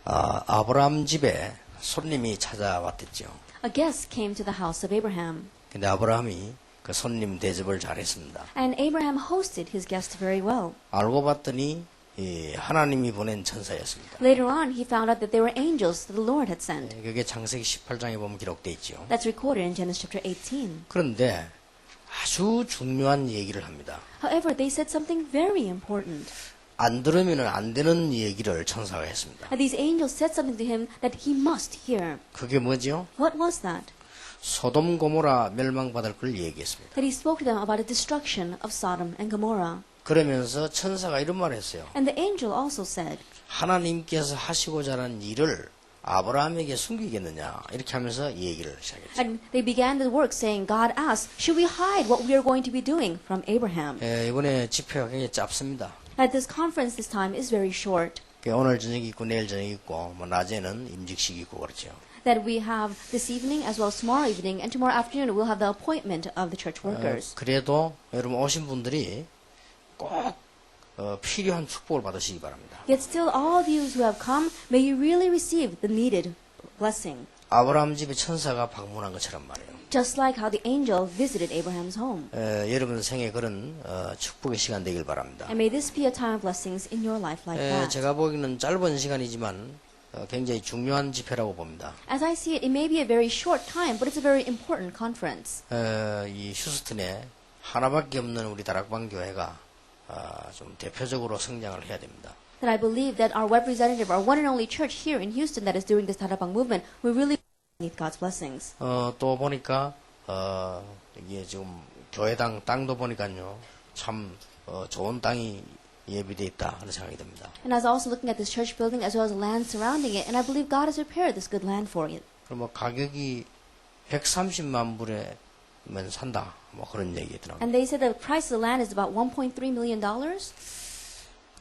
아브라함 집에 손님이 찾아왔댔죠. A guest came to the house of Abraham. 근데 아브라함이 그 손님 대접을 잘했습니다. And Abraham hosted his guest very well. 알고 봤더니 하나님이 보낸 천사였습니다. Later on, he found out that they were angels that the Lord had sent. 그게 창세기 18장에 보면 기록되어 있죠. That's recorded in Genesis chapter 18. 그런데 아주 중요한 얘기를 합니다. However, they said something very important. 안 들으면 안 되는 얘기를 천사가 했습니다. And these angels said something to him that he must hear. 그게 뭐죠? What was that? 소돔 고모라 멸망받을 걸 얘기했습니다. That he spoke to them about the destruction of Sodom and Gomorrah. 그러면서 천사가 이런 말을 했어요. And the angel also said, 하나님께서 하시고자 하는 일을 아브라함에게 숨기겠느냐 이렇게 하면서 얘기를 시작했죠. and they began the work saying, God asked, should we hide what we are going to be doing from Abraham? 이번에 집회가 굉장히 짧습니다. At this conference this time is very short. 오늘 저녁 있고 내일 저녁 있고 뭐 낮에는 임직식 있고 그렇죠. That we have this evening as well as tomorrow evening, and tomorrow afternoon we'll have the appointment of the church workers. 그래도 여러분 오신 분들이 꼭 필요한 축복을 받으시기 바랍니다. Yet still all of you who have come, may you really receive the needed blessing. 아브라함 집에 천사가 방문한 것처럼 말이에요. Just like how the angel visited Abraham's home. 여러분 생에 그런 축복의 시간 되길 바랍니다. And may this be a time of blessings in your life like that. 제가 보기에는 짧은 시간이지만 굉장히 중요한 집회라고 봅니다. As I see it, it may be a very short time, but it's a very important conference. 이 휴스턴에 하나밖에 없는 우리 다락방 교회가 좀 대표적으로 성장을 해야 됩니다. That I believe that our representative, our one and only church here in Houston that is doing this Tarabang movement, will really need God's blessings. 또 보니까 이게 지금 교회당 땅도 보니까요 참 좋은 땅이 예비되어 있다 하는 생각이 듭니다. And I was also looking at this church building as well as the land surrounding it, and I believe God has prepared this good land for it. 그럼 뭐 가격이 130만 불에면 산다 뭐 그런 얘기더라고요. And they said the price of the land is about $1.3 million.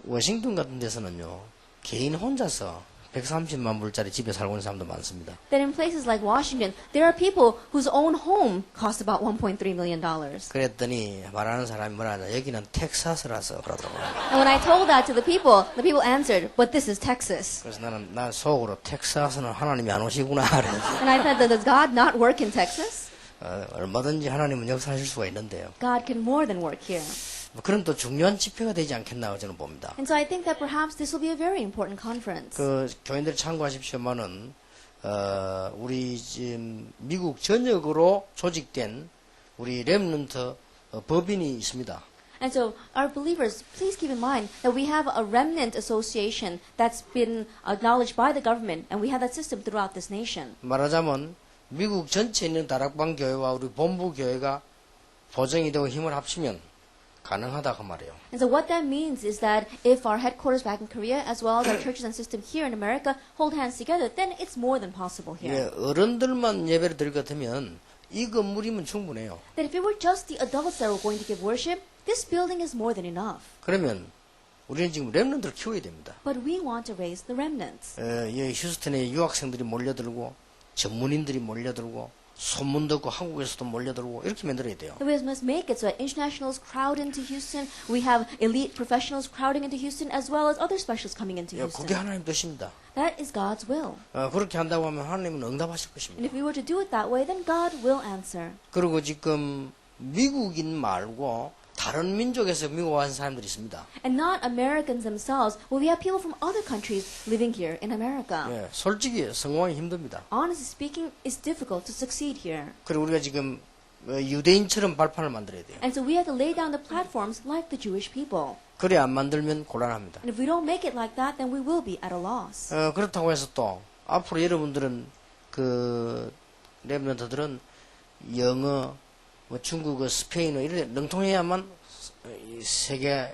워싱턴 같은 데서는요 개인 혼자서 130만 불짜리 집에 살고 있는 사람도 많습니다. That in places like Washington, there are people whose own home costs about $1.3 million. 그랬더니 말하는 사람이 뭐라냐 여기는 텍사스라서 그러더라고요. And when I told that to the people answered, but this is Texas. 그래서 난 속으로 텍사스는 하나님이 안 오시구나 그래서 And I thought, does God not work in Texas? 얼마든지 하나님은 역사하실 수가 있는데요. God can more than work here. 그런 또 중요한 집회가 되지 않겠나 저는 봅니다. And so I think that perhaps this will be a very important conference. 그 교인들 참고하십시오만은 우리 지금 미국 전역으로 조직된 우리 렘넌트 법인이 있습니다. And so our believers, please keep in mind that we have a remnant association that's been acknowledged by the government, and we have that system throughout this nation. 말하자면 미국 전체에 있는 다락방 교회와 우리 본부 교회가 보정이 되고 힘을 합치면 가능하다 그 말이에요. And so what that means is that if our headquarters back in Korea as well as our churches and system here in America hold hands together, then it's more than possible here. 어른들만 예배를 드릴 것 같으면 이 건물이면 충분해요. That if it were just the adults that were going to give worship, this building is more than enough. 그러면 우리는 지금 렘넌트를 키워야 됩니다. But we want to raise the remnants. 휴스턴에 유학생들이 몰려들고 전문인들이 몰려들고 소문 듣고 한국에서도 몰려들고 이렇게 만들어야 돼요. We must make it so that internationals crowd into Houston. We have elite professionals crowding into Houston as well as other specialists coming into 그게 Houston. 하나님 뜻입니다. That is God's will. 그렇게 한다고 하면 하나님은 응답하실 And 것입니다. if we were to do it that way, then God will answer. 그리고 지금 미국인 말고 다른 민족에서 미국 와서 사람들이 있습니다. And not Americans themselves, but we have people from other countries living here in America. 솔직히 성공하기 힘듭니다. Honestly speaking, it's difficult to succeed here. 그리고 우리가 지금 유대인처럼 발판을 만들어야 돼요. And so we have to lay down the platforms like the Jewish people. 그래 안 만들면 곤란합니다. And if we don't make it like that, then we will be at a loss. 그렇다고 해서 또 앞으로 여러분들은 그 렘넌트들은 영어 뭐 중국어, 스페인어 이런 능통해야만 세계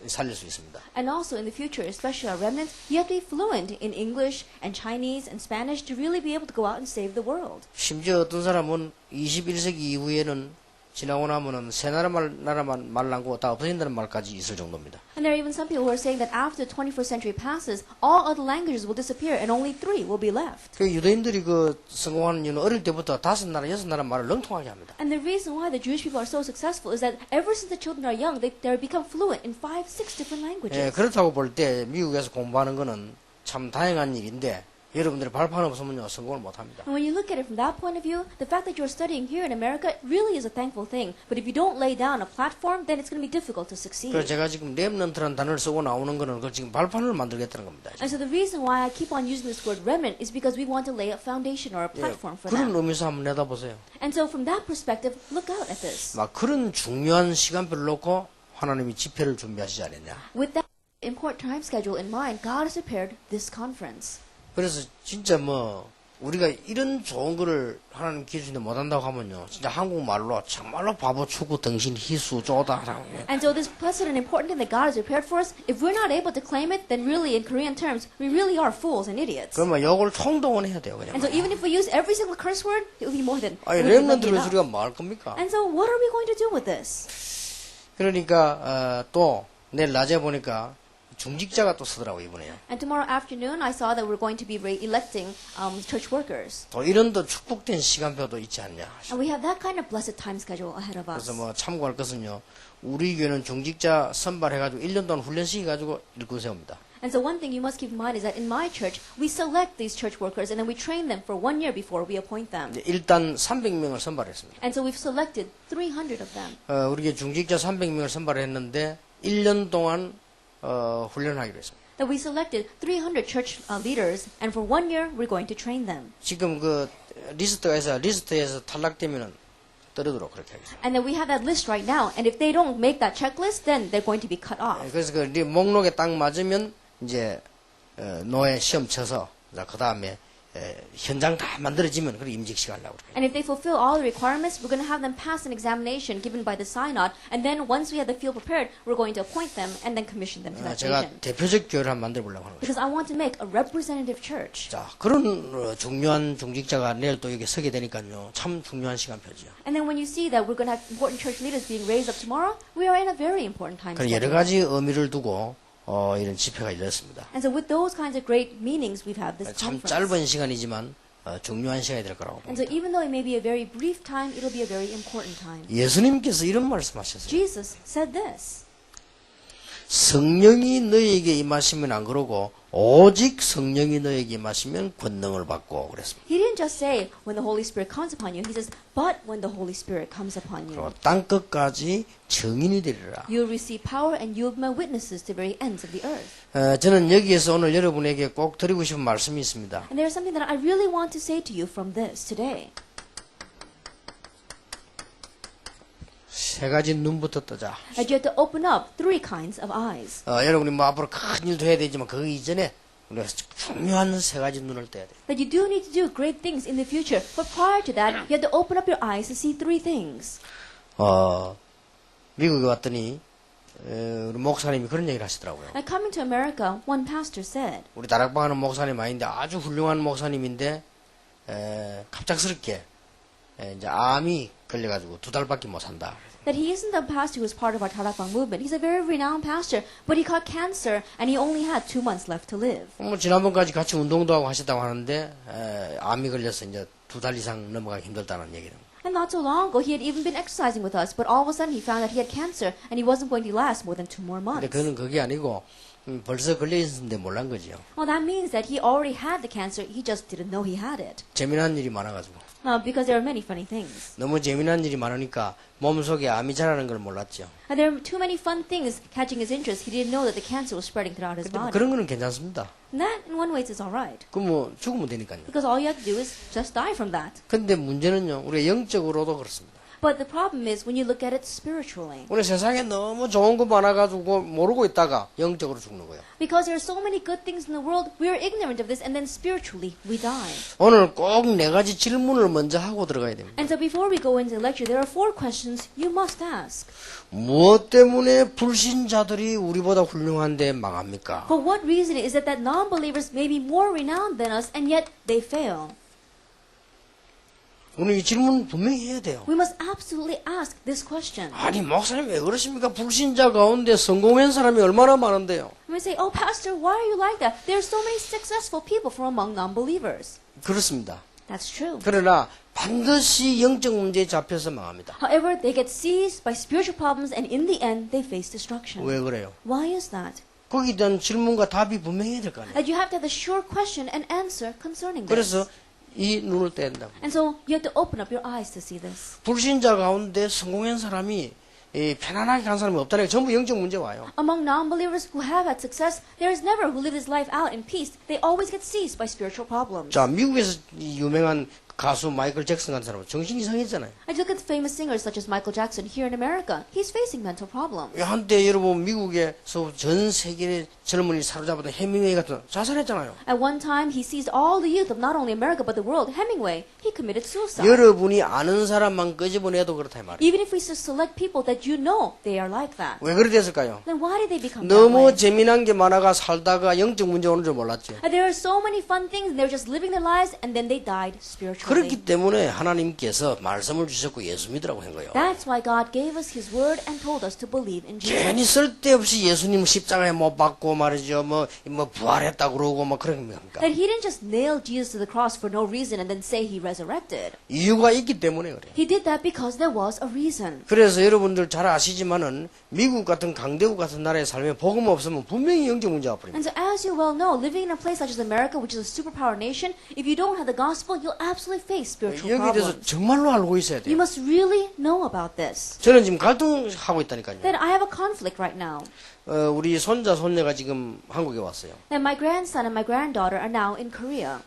살릴 수 있습니다. And also in the future, especially our remnants, you have to be fluent in English and Chinese and Spanish to really be able to go out and save the world. 심지어 어떤 사람은 21세기 이후에는 지나고 나면은 새 나라만 말 남고 다 없어진다는 말까지 있을 정도입니다. And there are even some people who are saying that after the 21st century passes, all other languages will disappear and only 3 will be left. 그 유대인들이 그 성공하는 이유는 어릴 때부터 5나라, 6나라 말을 능통하게 합니다. And the reason why the Jewish people are so successful is that ever since the children are young, they become fluent in 5, 6 different languages. 그렇다고 볼 때 미국에서 공부하는 거는 참 다행한 일인데 여러분들이 발판 없으면요 성공을 못합니다. And when you look at it from that point of view, the fact that you're studying here in America really is a thankful thing. But if you don't lay down a platform, then it's going to be difficult to succeed. 그래서 제가 지금 렘넌트라는 단어를 쓰고 나오는 거는 그 지금 발판을 만들겠다는 겁니다. And so the reason why I keep on using this word remnant is because we want to lay a foundation or a platform for 그런 them. 의미에서 한번 내다보세요. And so from that perspective, look out at this. 막 그런 중요한 시간표를 놓고 하나님이 집회를 준비하시지 않았냐. With that important time schedule in mind, God has prepared this conference. 그래서 진짜 뭐 우리가 이런 좋은 거를 하나님 기준에 못한다고 하면요 진짜 한국말로 정말로 바보 추구 등신 희수 쪼다라고. And so this blessed and important thing that God has prepared for us, if we're not able to claim it, then really in Korean terms, we really are fools and idiots. 그러면 요걸 총동원해야 돼요 그냥. And so even if we use every single curse word, it will be more than 아니 more than 렘넌트를 enough. 우리가 뭐 할 겁니까? And so what are we going to do with this? 그러니까 또 내일 낮에 보니까 중직자가 또 쓰더라고 이번에요. And tomorrow afternoon, I saw that we're going to be electing church workers. 또 이런 더 축복된 시간표도 있지 않냐. And we have that kind of blessed time schedule ahead of us. 그래서 뭐 참고할 것은요. 우리 교회는 중직자 선발해가지고 1년 동안 훈련시켜가지고 일꾼 세웁니다. And so one thing you must keep in mind is that in my church, we select these church workers and then we train them for 1 year before we appoint them. 일단 300명을 선발했습니다. And so we've selected 300 of them. 우리 교회 중직자 300명을 선발했는데 1년 동안 훈련하기로 했습니다. That we selected 300 church leaders and for 1 year we're going to train them. 지금 그 리스트에서 탈락되면은 떨어지도록 그렇게 하겠습니다. And then we have that list right now. And if they don't make that checklist, then they're going to be cut off. 그래서 그 목록에 딱 맞으면 이제 노예 시험 쳐서 그 다음에 현장 다 만들어지면 그래 임직식 하려고 그래요. And if they fulfill all the requirements, we're going to have them pass an examination given by the synod. And then once we have the field prepared, we're going to appoint them and then commission them to that 제가 station. 대표적 교회를 한번 만들어 보려고 하는 거죠. Because I want to make a representative church. 자, 그런 중요한 중직자가 내일 또 여기 서게 되니까요. 참 중요한 시간표죠. And then when you see that we're going to have important church leaders being raised up tomorrow, we are in a very important time 그런 여러 schedule. 가지 의미를 두고 이런 집회가 열렸습니다. And so with those kinds of great meanings, we've had this 참 conference. 짧은 시간이지만 중요한 시간이 될 거라고 And so 봅니다. even though it may be a very brief time, it'll be a very important time. 예수님께서 이런 말씀하셨어요. Jesus said this. 성령이 너에게 임하시면 안 그러고 오직 성령이 너에게 임하시면 권능을 받고 그랬습니다. He didn't just say, when the Holy Spirit comes upon you. He says, but when the Holy Spirit comes upon you. 그리고 땅 끝까지 증인이 되리라. You'll receive power and you'll be my witnesses to the very ends of the earth. 저는 여기에서 오늘 여러분에게 꼭 드리고 싶은 말씀이 있습니다. And there's something that I really want to say to you from this today. 세 가지 눈부터 뜨자. That you have to open up 3 kinds of eyes. 여러분이 뭐 앞으로 큰 일도 해야 되지만 그 이전에 우리가 중요한 세 가지 눈을 떠야 돼. That you do need to do great things in the future. But prior to that, you have to open up your eyes to see 3 things. 미국에 왔더니 우리 목사님이 그런 얘기를 하시더라고요. Now coming to America, one pastor said, 우리 다락방하는 목사님 아닌데 아주 훌륭한 목사님인데 갑작스럽게 이제 암이 걸려가지고 2달밖에 못 산다. that he isn't a pastor who is part of our Tarakbang movement. He's a very renowned pastor, but he caught cancer and he only had 2 months left to live. 뭐 지난번까지 같이 운동도 하고 하셨다고 하는데 암이 걸려서 이제 2달 이상 넘어가기 힘들다는 얘기는. And not so long ago, he had even been exercising with us, but all of a sudden he found that he had cancer and he wasn't going to last more than 2 more 근데 months. 그는 그게 아니고 벌써 걸려 있었는데 몰란 거죠. Well, that means that he already had the cancer, he just didn't know he had it. 재미난 일이 많아가지고 Because there are many funny things. 너무 재미난 일이 많으니까 몸속에 암이 자라는 걸 몰랐죠. And there are too many fun things catching his interest. He didn't know that the cancer was spreading throughout his 근데 뭐 body. 그런 거는 괜찮습니다. And that, in one way, is all right. 그 뭐 죽으면 되니까요. Because all you have to do is just die from that. 근데 문제는요, 우리가 영적으로도 그렇습니다. But the problem is when you look at it spiritually. 우리 세상에 너무 좋은 거 많아가지고 모르고 있다가 영적으로 죽는 거예요. Because there are so many good things in the world, we are ignorant of this, and then spiritually we die. 오늘 꼭 4가지 질문을 먼저 하고 들어가야 됩니다. And so before we go into the lecture, there are 4 questions you must ask. 무엇 때문에 불신자들이 우리보다 훌륭한데 망합니까? For what reason is it that non-believers may be more renowned than us, and yet they fail? 오늘 이 질문 분명히 해야 돼요. We must absolutely ask this question. 아니 목사님 왜 그러십니까? 불신자 가운데 성공한 사람이 얼마나 많은데요. And we say, oh, Pastor, why are you like that? There are so many successful people from among non-believers. 그렇습니다. That's true. 그러나 반드시 영적 문제에 잡혀서 망합니다. However, they get seized by spiritual problems, and in the end, they face destruction. 왜 그래요? Why is that? 거기에 대한 질문과 답이 분명해야 될 거 아니에요. That you have to have a sure question and answer concerning 그래서 this. 이 눈을 떼야 된다고. And so you have to open up your eyes to see this. 불신자 가운데 성공한 사람이 편안하게 간 사람이 없다는 게 전부 영적 문제 와요. Among non-believers who have had success, there is never who live his life out in peace. They always get seized by spiritual problems. 자, 미국에서 이 유명한 가수 마이클 잭슨 같은 사람은 정신이 이상했잖아요. I look at famous singers such as Michael Jackson here in America. He's facing mental problems. 한때 여러분 미국에서 전 세계의 젊은이를 사로잡았던 해밍웨이 같은 자살했잖아요. At one time, he seized all the youth of not only America but the world. Hemingway, he committed suicide. 여러분이 아는 사람만 끄집어내도 그렇다 이 말이에요. Even if we select people that you know, they are like that. 왜 그렇게 됐을까요? Then why did they become that 너무 way? 재미난 게 많아가 살다가 영적 문제 오는 줄 몰랐죠. There are so many fun things, and they're just living their lives, and then they died spiritually. 그렇기 때문에 하나님께서 말씀을 주셨고 예수 믿으라고 한 거예요. That's why God gave us His Word and told us to believe in Jesus. 괜히 쓸데없이 예수님 십자가에 못 박고 말이죠. 뭐 부활했다 그러고 막 그런 겁니까? That He didn't just nail Jesus to the cross for no reason and then say He resurrected. 이유가 있기 때문에 그래요. He did that because there was a reason. 그래서 여러분들 잘 아시지만은 미국 같은 강대국 같은 나라에 살면 복음 없으면 분명히 영적 문제가 버립니다. And so as you well know, living in a place such as America, which is a superpower nation, if you don't have the gospel, you'll absolutely face spiritual 여기에 대해서 problems. 정말로 알고 있어야 You 돼요. must really know about this. 저는 지금 갈등하고 있다니까요. That I have a conflict right now. 우리 손자 손녀가 지금 한국에 왔어요. That my grandson and my granddaughter are now in Korea.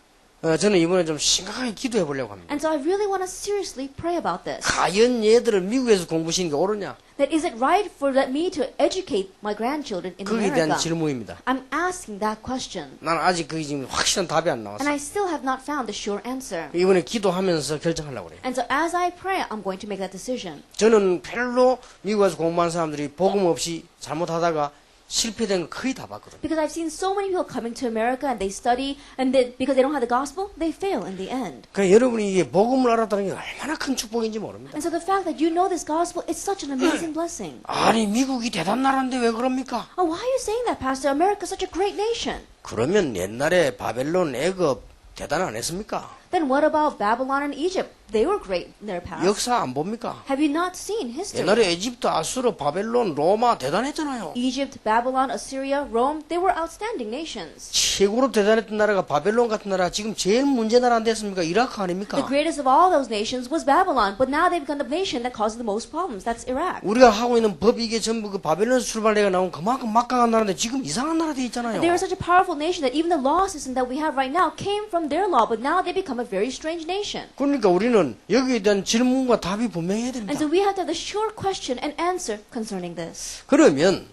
저는 이번에 좀 심각하게 기도해 보려고 합니다. And so I really want to seriously pray about this. 과연 얘들을 미국에서 공부시키는 게 옳으냐? That is it right for me to educate my grandchildren in 거기에 대한 America? 질문입니다. I'm asking that question. 난 아직 그게 지금 확실한 답이 안 And 나왔어요. I still have not found a sure answer. 이번에 기도하면서 결정하려고 그래요. And so as I pray, I'm going to make that decision. 저는 별로 미국에서 공부한 사람들이 복음 없이 잘못하다가 실패된 거 거의 다 봤거든요. Because I've seen so many people coming to America and they study, and because they don't have the gospel, they fail in the end. 그러니까 여러분이 이게 복음을 알았다는 게 얼마나 큰 축복인지 모릅니다. And so the fact that you know this gospel is such an amazing blessing. 아니 미국이 대단한 나라인데 왜 그럽니까? Oh, why are you saying that, Pastor? America is such a great nation. 그러면 옛날에 바벨론, 애굽 대단 안 했습니까? Then what about Babylon and Egypt? They were great in their past. 역사 안 봅니까? Have you not seen history? 옛날에 에집트, 아수르, 바벨론, 로마 대단했잖아요. Egypt, Babylon, Assyria, Rome, they were outstanding nations. 최고로 대단했던 나라가 바벨론 같은 나라 지금 제일 문제 나라 안 됐습니까? 이라크 The 아닙니까? greatest of all those nations was Babylon, but now they've become the nation that causes the most problems. That's Iraq. 우리가 하고 있는 법 이게 전부 그 바벨론에서 출발해가 나온 그만큼 막강한 나라인데 지금 이상한 나라 돼 있잖아요. They were such a powerful nation that even the law system that we have right now came from their law, but now they become a very strange nation. 그러니까 우리는 여기에 대한 질문과 답이 분명해야 And 됩니다. so we have to have the sure question and answer concerning this. 그러면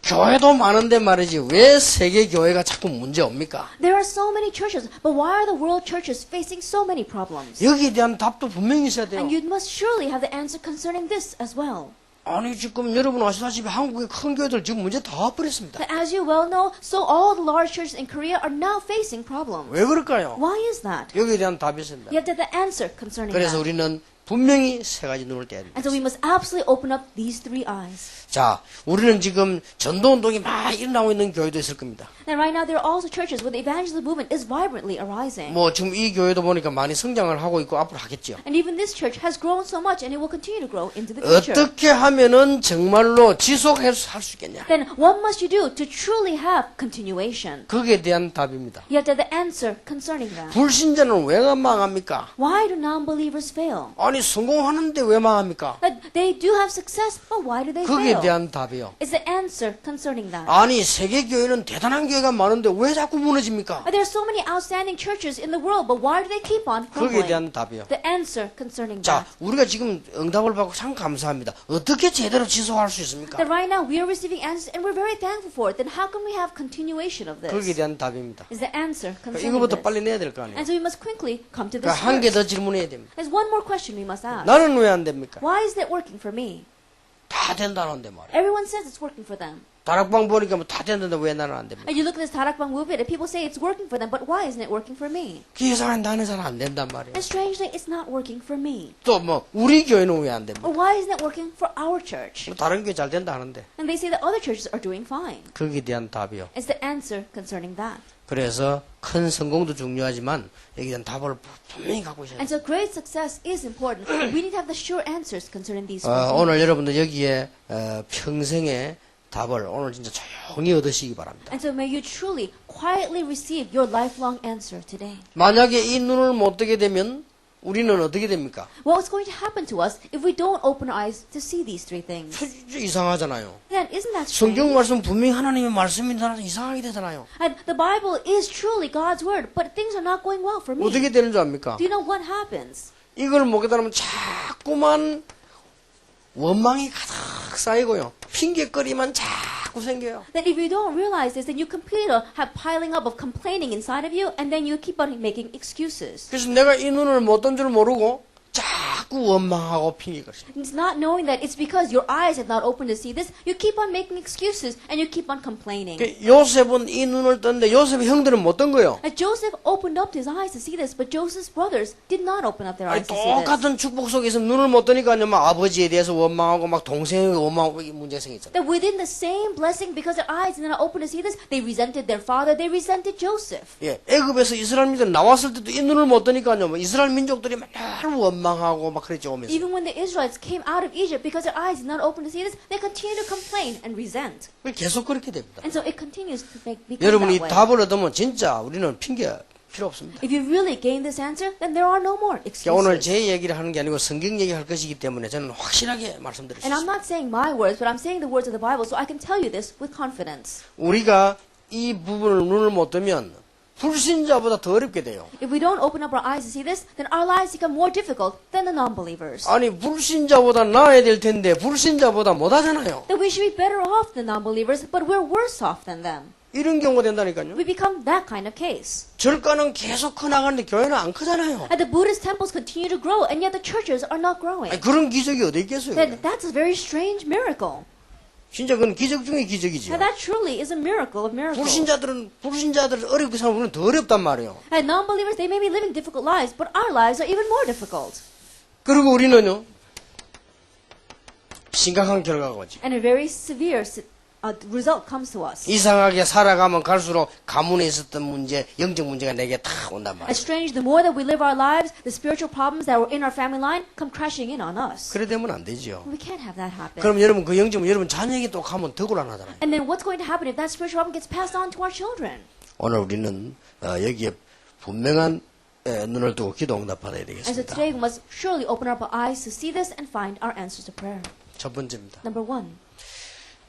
교회도 많은데 말이지 왜 세계 교회가 자꾸 문제 옵니까? There are so many churches, but why are the world churches facing so many problems? 여기에 대한 답도 분명히 있어야 돼요. And you must surely have the answer concerning this as well. 아니 지금 여러분 아시다시피 한국의 큰 교회들 지금 문제 다 와버렸습니다. That as you well know, so all the large churches in Korea are now facing problems. 왜 그럴까요? Why is that? 여기에 대한 답이 있습니다. You have to have the answer concerning 그래서 that. 우리는 분명히 세 가지 눈을 떼야 됩니다. And so we must absolutely open up these three eyes. 자, 우리는 지금 전도운동이 막 일어나고 있는 교회도 있을 겁니다. And right now there are also churches where the evangelism movement is vibrantly arising. 뭐 지금 이 교회도 보니까 많이 성장을 하고 있고 앞으로 하겠죠. And even this church has grown so much and it will continue to grow into the future. 어떻게 하면은 정말로 지속해서 할 수 있겠냐? Then what must you do to truly have continuation? 거기에 대한 답입니다. You have to have the answer concerning that. 불신자는 왜 망합니까? Why do non-believers fail? 아니 성공하는데 왜 망합니까? That they do have success, but why do they 거기에 fail? 대한 답이요. Is the answer concerning that. 아니 세계 교회는 대단한 교회가 많은데 왜 자꾸 무너집니까? There are so many outstanding churches in the world, but why do they keep on 거기에 crumbling? 대한 답이요. The answer concerning 자, that. 우리가 지금 응답을 받고 참 감사합니다. 어떻게 제대로 지속할 수 있습니까? That right now we are receiving answers and we're very thankful for it. Then how can we have continuation of 거기에 this? 대한 답입니다. Is the answer concerning 이거부터 this. 빨리 내야 될 거 아니에요. And so we must quickly come to this 그러니까 한 개 더 verse. 질문해야 됩니다. There's one more question we must ask. 나는 왜 안 됩니까? Why isn't it working for me? 다 된다는데 말이야. Everyone says it's working for them. 다락방 보니까 뭐 다 됐는데 왜 나는 안 됩니까? And you look at this Tarakbang movement and people say it's working for them, but why isn't it working for me? 그 사람 나는 잘 안 된단 말이야. And strangely, it's not working for me. 또 뭐 우리 교회는 왜 안 됩니까? Or why isn't it working for our church? 뭐 다른 교회 잘 된다 하는데 And they say that other churches are doing fine. 거기에 대한 답이요. It's the answer concerning that. 그래서 큰 성공도 중요하지만 여기에 대한 답을 분명히 갖고 있어야 돼요. And so great success is important. We need to have the sure answers concerning these four things. 오늘 여러분들 여기에 평생에 답을 오늘 진짜 조용히 얻으시기 바랍니다. And so may you truly, quietly receive your lifelong answer today. 만약에 이 눈을 못 뜨게 되면 우리는 어떻게 됩니까? What's going to happen to us if we don't open our eyes to see these three things? 진짜 이상하잖아요. Then isn't that 성경 strange? 말씀 분명히 하나님의 말씀이다 이상하게 되잖아요. And the Bible is truly God's word, but things are not going well for me. 어떻게 되는 줄 압니까? Do you know what happens? 이걸 못 깨달으면 자꾸만 원망이 가득 쌓이고요. 핑계거리만 자꾸 생겨요. That if you don't realize this, then you completely have piling up of complaining inside of you, and then you keep on making excuses. 그래서 내가 이 눈을 못 뜬 줄 모르고 자꾸 원망하고 핑계거리죠. It's not knowing that it's because your eyes have not opened to see this, you keep on making excuses, and you keep on complaining. 요셉은 이 눈을 떴는데 요셉의 형들은 못 뜬 거예요. And Joseph opened up his eyes to see this, but Joseph's brothers did not open up their 아니, eyes to see this. 똑같은 축복 속에서 눈을 못 뜨니까요, 막 아버지에 대해서 원망하고 막 동생에게 원망하고 이 문제가 생겼잖아요. That within the same blessing, because their eyes did not open to see this, they resented their father, they resented Joseph. 예, 애굽에서 이스라엘 민족 나왔을 때도 이 눈을 못 뜨니까요, 뭐 이스라엘 민족들이 맨날 원망하고 막 그랬죠 오면서. Even when the Israelites came out of Egypt, because their eyes did not open to see this, they continued to complain and resent. 계속 그렇게 됩니다. And so it continues to become 여러분이 that way. 답을 얻으면 진짜 우리는 핑계 필요 없습니다. If you really gain this answer, then there are no more 오늘 excuses. 제 얘기를 하는 게 아니고 성경 얘기할 것이기 때문에 저는 확실하게 And I'm 말씀드리겠습니다. not saying my words, but I'm saying the words of the Bible, so I can tell you this with confidence. 우리가 이 부분을 눈을 못 뜨면 불신자보다 더 어렵게 돼요. If we don't open up our eyes to see this, then our lives become more difficult than the non-believers. 아니 불신자보다 나아야 될 텐데 불신자보다 못하잖아요. That we should be better off than non-believers, but we're worse off than them. 이런 경우가 된다니까요. We become that kind of case. 절가는 계속 커나가는데 교회는 안 크잖아요. And the Buddhist temples continue to grow, and yet the churches are not growing. 아니, 그런 기적이 어디 있겠어요? Then that's a very strange miracle. 진짜 그건 기적 중에 기적이죠. And that truly is a miracle of miracles. 불신자들은 어렵게 살면 우리는 더 어렵단 말이에요. And non-believers, they may be living difficult lives, but our lives are even more difficult. 그리고 우리는요, 심각한 결과가 오지. And a very severe result comes to us. 이상하게 살아가면 갈수록 가문에 있었던 문제, 영적 문제가 내게 다 온단 말이에요. It's strange, the more that we live our lives, the spiritual problems that were in our family line come crashing in on us. 그래 되면 안 되죠. We can't have that happen. 그럼 여러분 그 영적은 여러분 자녀에게 또 가면 더 곤란하잖아요. And then what's going to happen if that spiritual problem gets passed on to our children? 오늘 우리는 여기에 분명한 눈을 뜨고 기도 응답받아야 And so 되겠습니다. today we must surely open up our eyes to see this and find our answers to prayer. 첫 번째입니다. Number one,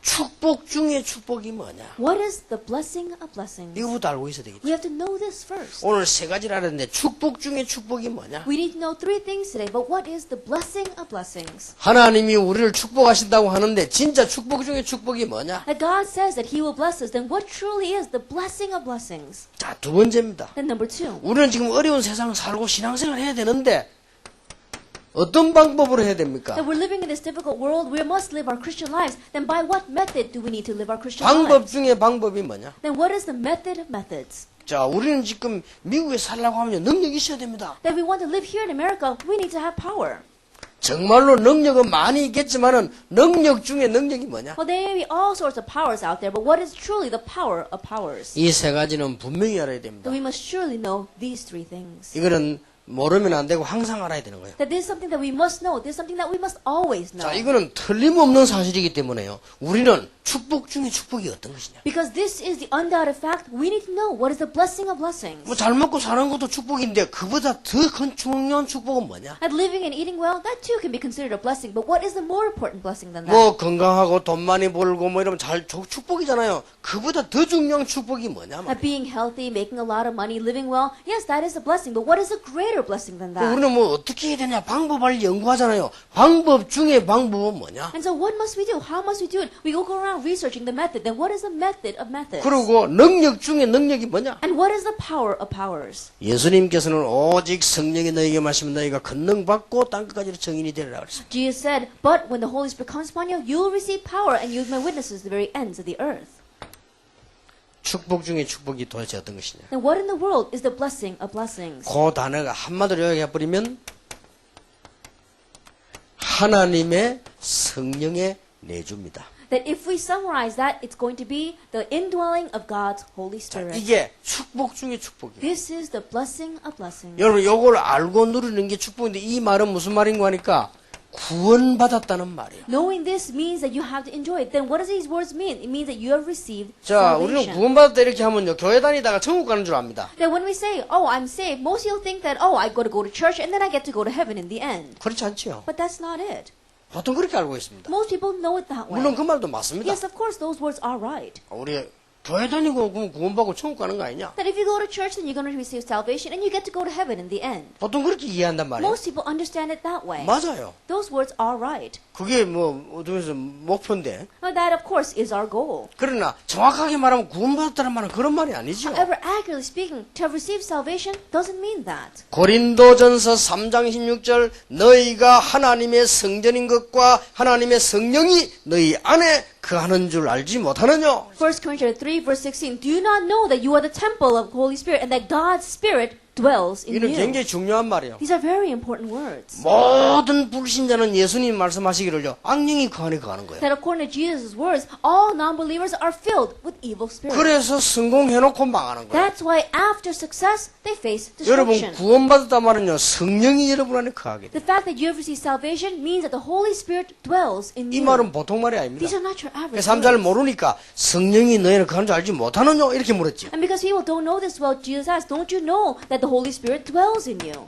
축복 중에 축복이 뭐냐? what is the blessing of blessings? 이거부터 알고 있어야 되겠죠. We have to know this first. 오늘 세 가지를 알았는데 축복 중에 축복이 뭐냐? We need to know three things today, but what is the blessing of blessings? 하나님이 우리를 축복하신다고 하는데 진짜 축복 중에 축복이 뭐냐? That God says that He will bless us, then what truly is the blessing of blessings? 자, 두 번째입니다. Then number two, 우리는 지금 어려운 세상을 살고 신앙생활을 해야 되는데 어떤 방법으로 해야 됩니까? that we're living in this difficult world, we must live our Christian lives. Then by what method do we need to live our Christian 방법 lives? 중에 방법이 뭐냐? Then what is the method of methods? 자, 우리는 지금 미국에 살려고 하면 능력이 있어야 됩니다. That we want to live here in America, we need to have power. 정말로 능력은 많이 있겠지만은 능력 중에 능력이 뭐냐? Well, there may be all sorts of powers out there, but what is truly the power of powers? 이 세 가지는 분명히 알아야 됩니다. Then we must surely know these three things. 이거는 모르면 안 되고 항상 알아야 되는 거예요. That this is something that we must know. This is something that we must always know. 자, 이거는 틀림없는 사실이기 때문에요. 우리는 축복 중에 축복이 어떤 것이냐? Because this is the undoubted fact, we need to know what is the blessing of blessings. 뭐 잘 먹고 사는 것도 축복인데 그보다 더 큰 중요한 축복은 뭐냐? And living and eating well, that too can be considered a blessing. But what is the more important blessing than that? 뭐 건강하고 돈 많이 벌고 뭐 이러면 잘 축복이잖아요. 그보다 더 중요한 축복이 뭐냐? That being healthy, making a lot of money, living well, yes, that is a blessing. But what is a greater blessing than that? 우리는 뭐 어떻게 해야 되냐? 방법을 연구하잖아요. 방법 중에 방법은 뭐냐? And so what must we do? How must we do it? We go around researching the method. Then what is the method of methods? 그리고 능력 중에 능력이 뭐냐? And what is the power of powers? 예수님께서는 오직 성령이 너에게 마시면 너희가 권능 받고 땅끝까지 정인이 되리라 그랬습니다. Jesus said, but when the Holy Spirit comes upon you, you will receive power and you will be my witnesses to the very ends of the earth. 축복 중에 축복이 도대체 어떤 것이냐? Then what in the world is the blessing of blessings? 그 단어가 한마디로 요약해버리면 하나님의 성령의 내주입니다. That if we summarize that, it's going to be the indwelling of God's Holy Spirit. 이게 축복 중에 축복이에요. This is the blessing of blessings. 여러분 이걸 알고 누리는 게 축복인데 이 말은 무슨 말인가 하니까 구원받았다는 말이에요. Knowing this means that you have to enjoy it. Then what does these words mean? It means that you have received 자, 우리는 salvation. 구원받았다 이렇게 하면요, 교회 다니다가 천국 가는 줄 압니다. That when we say, oh, I'm saved, most people think that, oh, I got to go to church and then I get to go to heaven in the end. 그렇지 않지요. But that's not it. 보통 그렇게 알고 있습니다. Most people know it that way. 물론 그 말도 맞습니다. Yes, of course, those words are right. 우리 교회 다니고 그럼 구원받고 천국 가는 거 아니냐? That if you go to church, then you're going to receive salvation and you get to go to heaven in the end. 보통 그렇게 이해한단 말이에요. Most people understand it that way. 맞아요. Those words are right. 그게 뭐 어쩌면서 목표인데. Now, that, of course, is our goal. 그러나 정확하게 말하면 구원받았다는 말은 그런 말이 아니죠. However, accurately speaking, to have received salvation doesn't mean that. 고린도전서 3장 16절 너희가 하나님의 성전인 것과 하나님의 성령이 너희 안에 거하는 줄 알지 못하느냐? 1 Corinthians 3 verse 16, do you not know that you are the temple of the Holy Spirit and that God's Spirit dwells in 이는 you? 굉장히 중요한 말이에요. These are very important words. 모든 불신자는 예수님 말씀하시기를요. 악령이 그 안에 거하는 거예요. That according to Jesus' words, all non-believers are filled with evil spirits. 그래서 성공해놓고 망하는 거예요. That's why after success, they face 여러분 destruction. 구원받았단 말은요. 성령이 여러분 안에 거하게 돼요. The fact that you have received salvation means that the Holy Spirit dwells in 이 you. 말은 보통 말이 아닙니다. These are not your average 그래서 잘 words. 모르니까 성령이 너희는 거하는 줄 알지 못하느냐? 이렇게 물었죠. And because people don't know this well, Jesus asked, don't you know that the Holy Spirit dwells in you?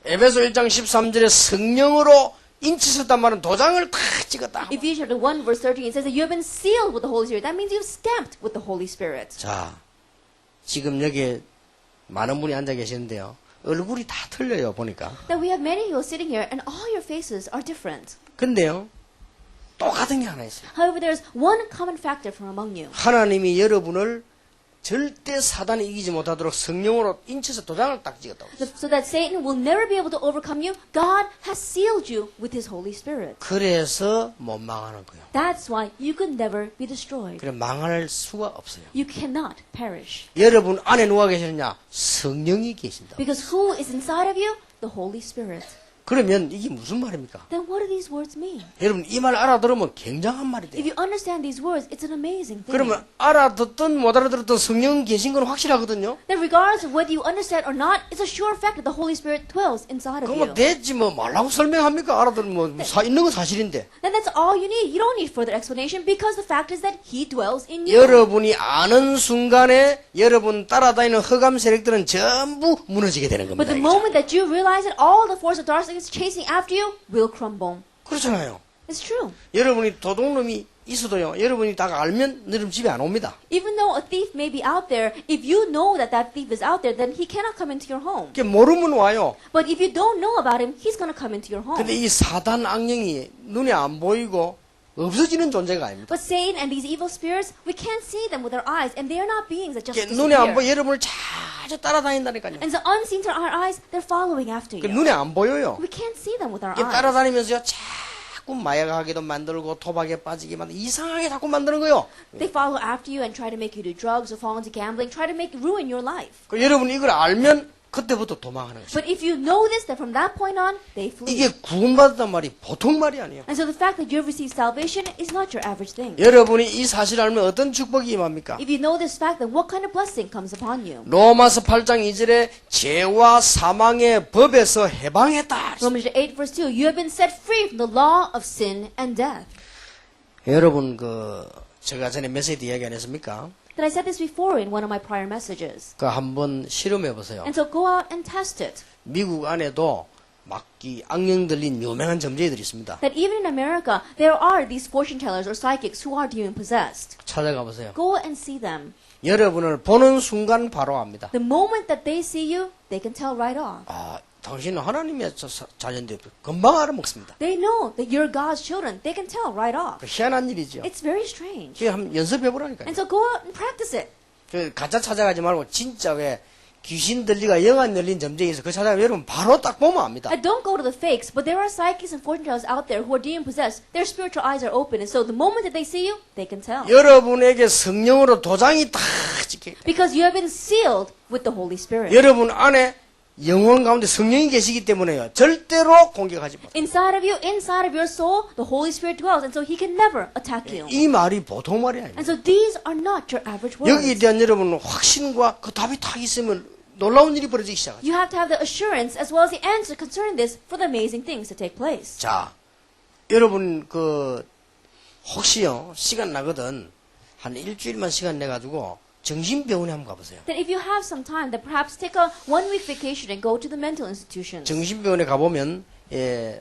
에베소 1장 13절에 성령으로 인치셨단 말은 도장을 탁 찍었다. Ephesians chapter 1 verse 13, it says that you have been sealed with the Holy Spirit. That means you've stamped with the Holy Spirit. 자, 지금 여기에 많은 분이 앉아 계시는데요. 얼굴이 다 틀려요, 보니까. That we have many people sitting here and all your faces are different. 근데요, 똑같은 게 하나 있어요. However, there's one common factor from among you. 하나님이 여러분을 절대 사단이 이기지 못하도록 성령으로 인쳐서 도장을 딱 찍었다고. So that Satan will never be able to overcome you, God has sealed you with His Holy Spirit. 그래서 못 망하는 거예요. That's why you could never be destroyed. 그래 망할 수가 없어요. You cannot perish. 여러분 안에 누가 계시느냐? 성령이 계신다. Because who is inside of you? The Holy Spirit. 그러면 이게 무슨 말입니까? Then what do these words mean? 여러분 이 말 알아들으면 굉장한 말이 If 돼요. you understand these words, it's an amazing thing. 그러면 알아듣든 못 알아들었든 성령 계신 건 확실하거든요. That regardless of whether you understand or not, it's a sure fact that the Holy Spirit dwells inside of 그러면 you. 됐지 뭐 말라고 설명합니까? 알아들으면 뭐 있는 건 사실인데. Then that's all you need. You don't need further explanation because the fact is that He dwells in you. 여러분이 아는 순간에 여러분 따라다니는 흑암 세력들은 전부 무너지게 되는 But 겁니다. the moment that you realize that all the force of darkness chasing after you will crumble. 그렇잖아요. It's true. 여러분이 도둑놈이 있어도요. 여러분이 다 알면 여러분 집에 안 옵니다. Even though a thief may be out there, if you know that that thief is out there, then he cannot come into your home. 그게 모르면 와요. But if you don't know about him, he's going to come into your home. 근데 이 사단 악령이 눈에 안 보이고 없어지는 존재가 아닙니다. But Satan and these evil spirits, we can't see them with our eyes, and they are not beings that just 그게 눈에 안 보여 disappear. 여러분을 자주 따라다닌다니까요. And so unseen to our eyes, they're following after 그 you. 눈에 안 보여요. We can't see them with our 이게 eyes. 따라다니면서요. 자꾸 마약하게도 만들고 토박에 빠지게 만들고 이상하게 자꾸 만드는 거예요. They follow after you and try to make you do drugs or fall into gambling, try to ruin your life. 그 여러분이 이걸 알면 그때부터 도망하는 거죠. But if you know this, then from that point on, they flee. 이게 구원받았단 말이 보통 말이 아니에요. And so the fact that you have received salvation is not your average thing. 여러분이 이 사실을 알면 어떤 축복이 임합니까? If you know this fact, then what kind of blessing comes upon you? 로마서 8장 2절에 죄와 사망의 법에서 해방했다. Romans 8 verse 2, you have been set free from the law of sin and death. 여러분 제가 전에 메시지 이야기 안 했습니까? That I said this before in one of my prior messages. 그 한번 실험해 보세요. And so go out and test it. 미국 안에도 막기 악령 들린 유명한 점쟁이들이 있습니다. That even in America, there are these fortune tellers or psychics who are demon possessed. 찾아가 보세요. Go and see them. 여러분을 보는 순간 바로 압니다. The moment that they see you, they can tell right off. 아, 당신은 하나님의 자녀인데 금방 알아먹습니다. They know that you're God's children. They can tell right off. 그 희한한 일이죠. It's very strange. 그게 한번 연습해 보라니까요. And so go out and practice it. 그 가짜 찾아가지 말고 진짜 왜 귀신 들리가 영안 열린 점쟁이 있어. 그 찾아가면 여러분 바로 딱 보면 압니다. And don't go to the fakes, but there are psychics and fortune tellers out there who are demon possessed. Their spiritual eyes are open, and so the moment that they see you, they can tell. 여러분에게 성령으로 도장이 딱 찍혀 있다. Because you have been sealed with the Holy Spirit. 여러분 안에 영혼 가운데 성령이 계시기 때문에요. 절대로 공격하지 못. Inside of you, inside of your soul, the Holy Spirit dwells, and so He can never attack you. 이 말이 보통 말이 아닙니다. And so these are not your average 여기에 words. 대한 여러분 확신과 그 답이 딱 있으면 놀라운 일이 벌어지기 시작하죠. You have to have the assurance as well as the answer concerning this for the amazing things to take place. 자, 여러분 혹시요 시간 나거든 한 일주일만 시간 내 가지고 정신병원에 한번 가보세요. Then if you have some time, then perhaps take a 1-week vacation and go to the mental institutions. 정신병원에 가보면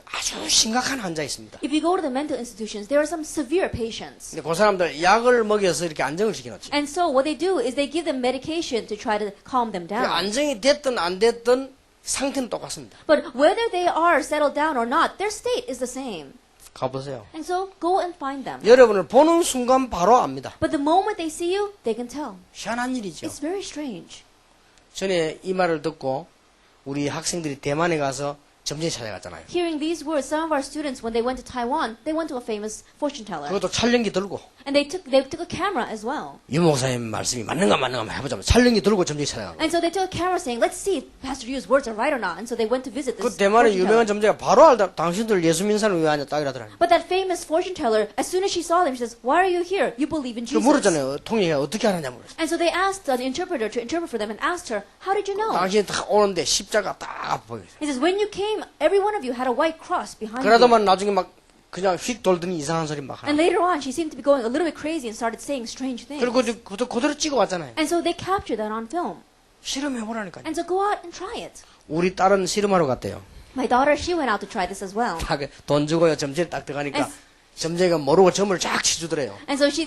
아주 심각한 환자 있습니다. If you go to the mental institutions, there are some severe patients. 근데 그 사람들 약을 먹여서 이렇게 안정을 시켜놓지. And so what they do is they give them medication to try to calm them down. 안정이 됐든 안 됐든 상태는 똑같습니다. But whether they are settled down or not, their state is the same. 가보세요. And so go and find them. 여러분을 보는 순간 바로 압니다. But the moment they see you, they can tell. 희한한 일이죠. It's very strange. 전에 이 말을 듣고 우리 학생들이 대만에 가서 점쟁이 찾아갔잖아요. Hearing these words, some of our students, when they went to Taiwan, they went to a famous fortune teller. 그것도 촬영기 들고 And they took a camera as well. 유 목사님 말씀이 맞는가 한번 해보자면 촬영기 들고 점쟁이 찾아간 거예요. And so they took a camera saying, let's see if Pastor Yu's words are right or not. And so they went to visit 그 this 대만의 fortune 유명한 teller. 점쟁이가 바로 알다. 당신들 예수 믿는 사람 왜 왔냐 딱 이러더라고요. But that famous fortune teller, as soon as she saw them, she says, why are you here? You believe in 그 Jesus. 물었잖아요. 통역이 어떻게 하느냐 물었어요. And so they asked an interpreter to interpret for them and asked her, how did you know? 당신이 딱 오는데 십자가 딱 보여요. He says, when you came, every one of you had a white cross behind you. 그러다만 나중에 막 그냥 휙 돌더니 이상한 소리 막 하고. And later on, she seemed to be going a little bit crazy and started saying strange things. 그리고 그대로 찍어왔잖아요. And so they captured that on film. 실험해보라니까요. And so go out and try it. 우리 딸은 실험하러 갔대요. My daughter, she went out to try this as well. 돈 주고요. 점쟁이 딱 들어가니까 And- 점쟁이가 모르고 점을 쫙 치주더래요. And so she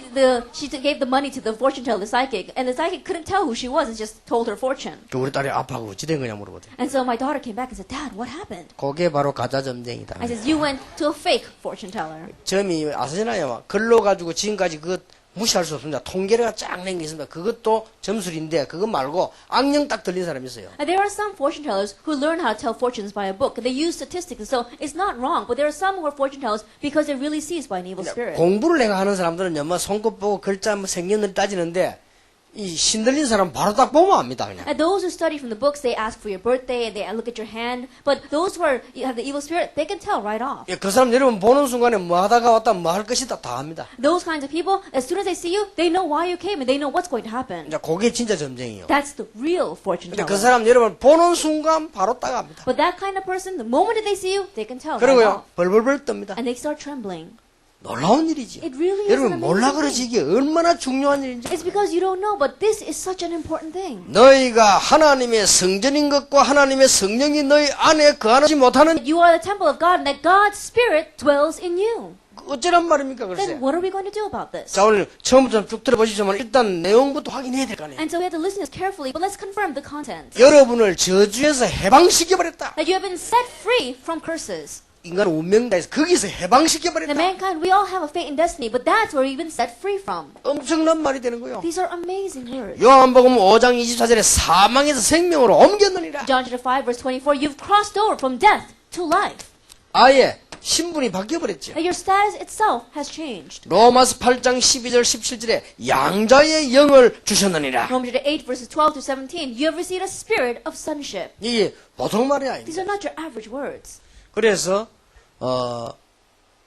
gave the money to the fortune teller, the psychic, and the psychic couldn't tell who she was and just told her fortune. 그 우리 딸이 아파하고 어찌 된 거냐 물어보대요. And so my daughter came back and said, Dad, what happened? 그게 바로 가짜 점쟁이다. I says, you went to a fake fortune teller. 점이 아시잖아요. 글로 가지고 지금까지 그것 무시할 수 없습니다. 통계가 쫙 낸 게 있습니다. 그것도 점술인데 그것 말고 악령 딱 들린 사람이 있어요. And there are some fortune tellers who learn how to tell fortunes by a book. They use statistics, and so it's not wrong. But there are some who are fortune tellers because they're really seized by an evil spirit. 공부를 내가 하는 사람들은요, 뭐 손끝 보고 글자 뭐 생년을 따지는데 이 신들린 사람 바로 딱 보면 압니다 그냥. And those who study from the books, they ask for your birthday and they look at your hand. But those who have the evil spirit, they can tell right off. 예, 그 사람 여러분 보는 순간에 뭐 하다가 왔다 뭐 할 것이다 다 합니다. Those kinds of people, as soon as they see you, they know why you came and they know what's going to happen. 이제 그게 진짜 점쟁이요. That's the real fortune 근데 그 teller. 사람 여러분 보는 순간 바로 딱 압니다. But that kind of person, the moment that they see you, they can tell right 그리고요 off. 벌벌벌 뜹니다. And they start trembling. 놀라운 일이죠. It really is an 여러분 몰라 amazing 그러지 thing. 이게 얼마나 중요한 일인지. It's because you don't know, but this is such an important thing. 너희가 하나님의 성전인 것과 하나님의 성령이 너희 안에 거하지 못하는 You are the temple of God and that God's Spirit dwells in you. 어쩌란 말입니까 Then 글쎄. what are we going to do about this? 자 오늘 처음부터 쭉 들어보시지만 일단 내용부터 확인해야 될 거 아니에요. And so we have to listen to this carefully, but let's confirm the content. 여러분을 저주에서 해방시켜버렸다. That you have been set free from curses. 인간 운명다에서 거기서 The 해방시켜버렸다. mankind, we all have a fate and destiny, but that's where we've been set free from. 엄청난 말이 되는 거예요. These are amazing words. 요한복음 5장 24절에 사망에서 생명으로 옮겼느니라. John chapter 5 verse 24, you've crossed over from death to life. 아예 신분이 바뀌어버렸죠. That your status itself has changed. 로마서 8장 12절 17절에 양자의 영을 주셨느니라. Romans chapter 8 verses 12 to 17, you have received a spirit of sonship. 이게 보통 말이 아닙니다. These are not your average words. 그래서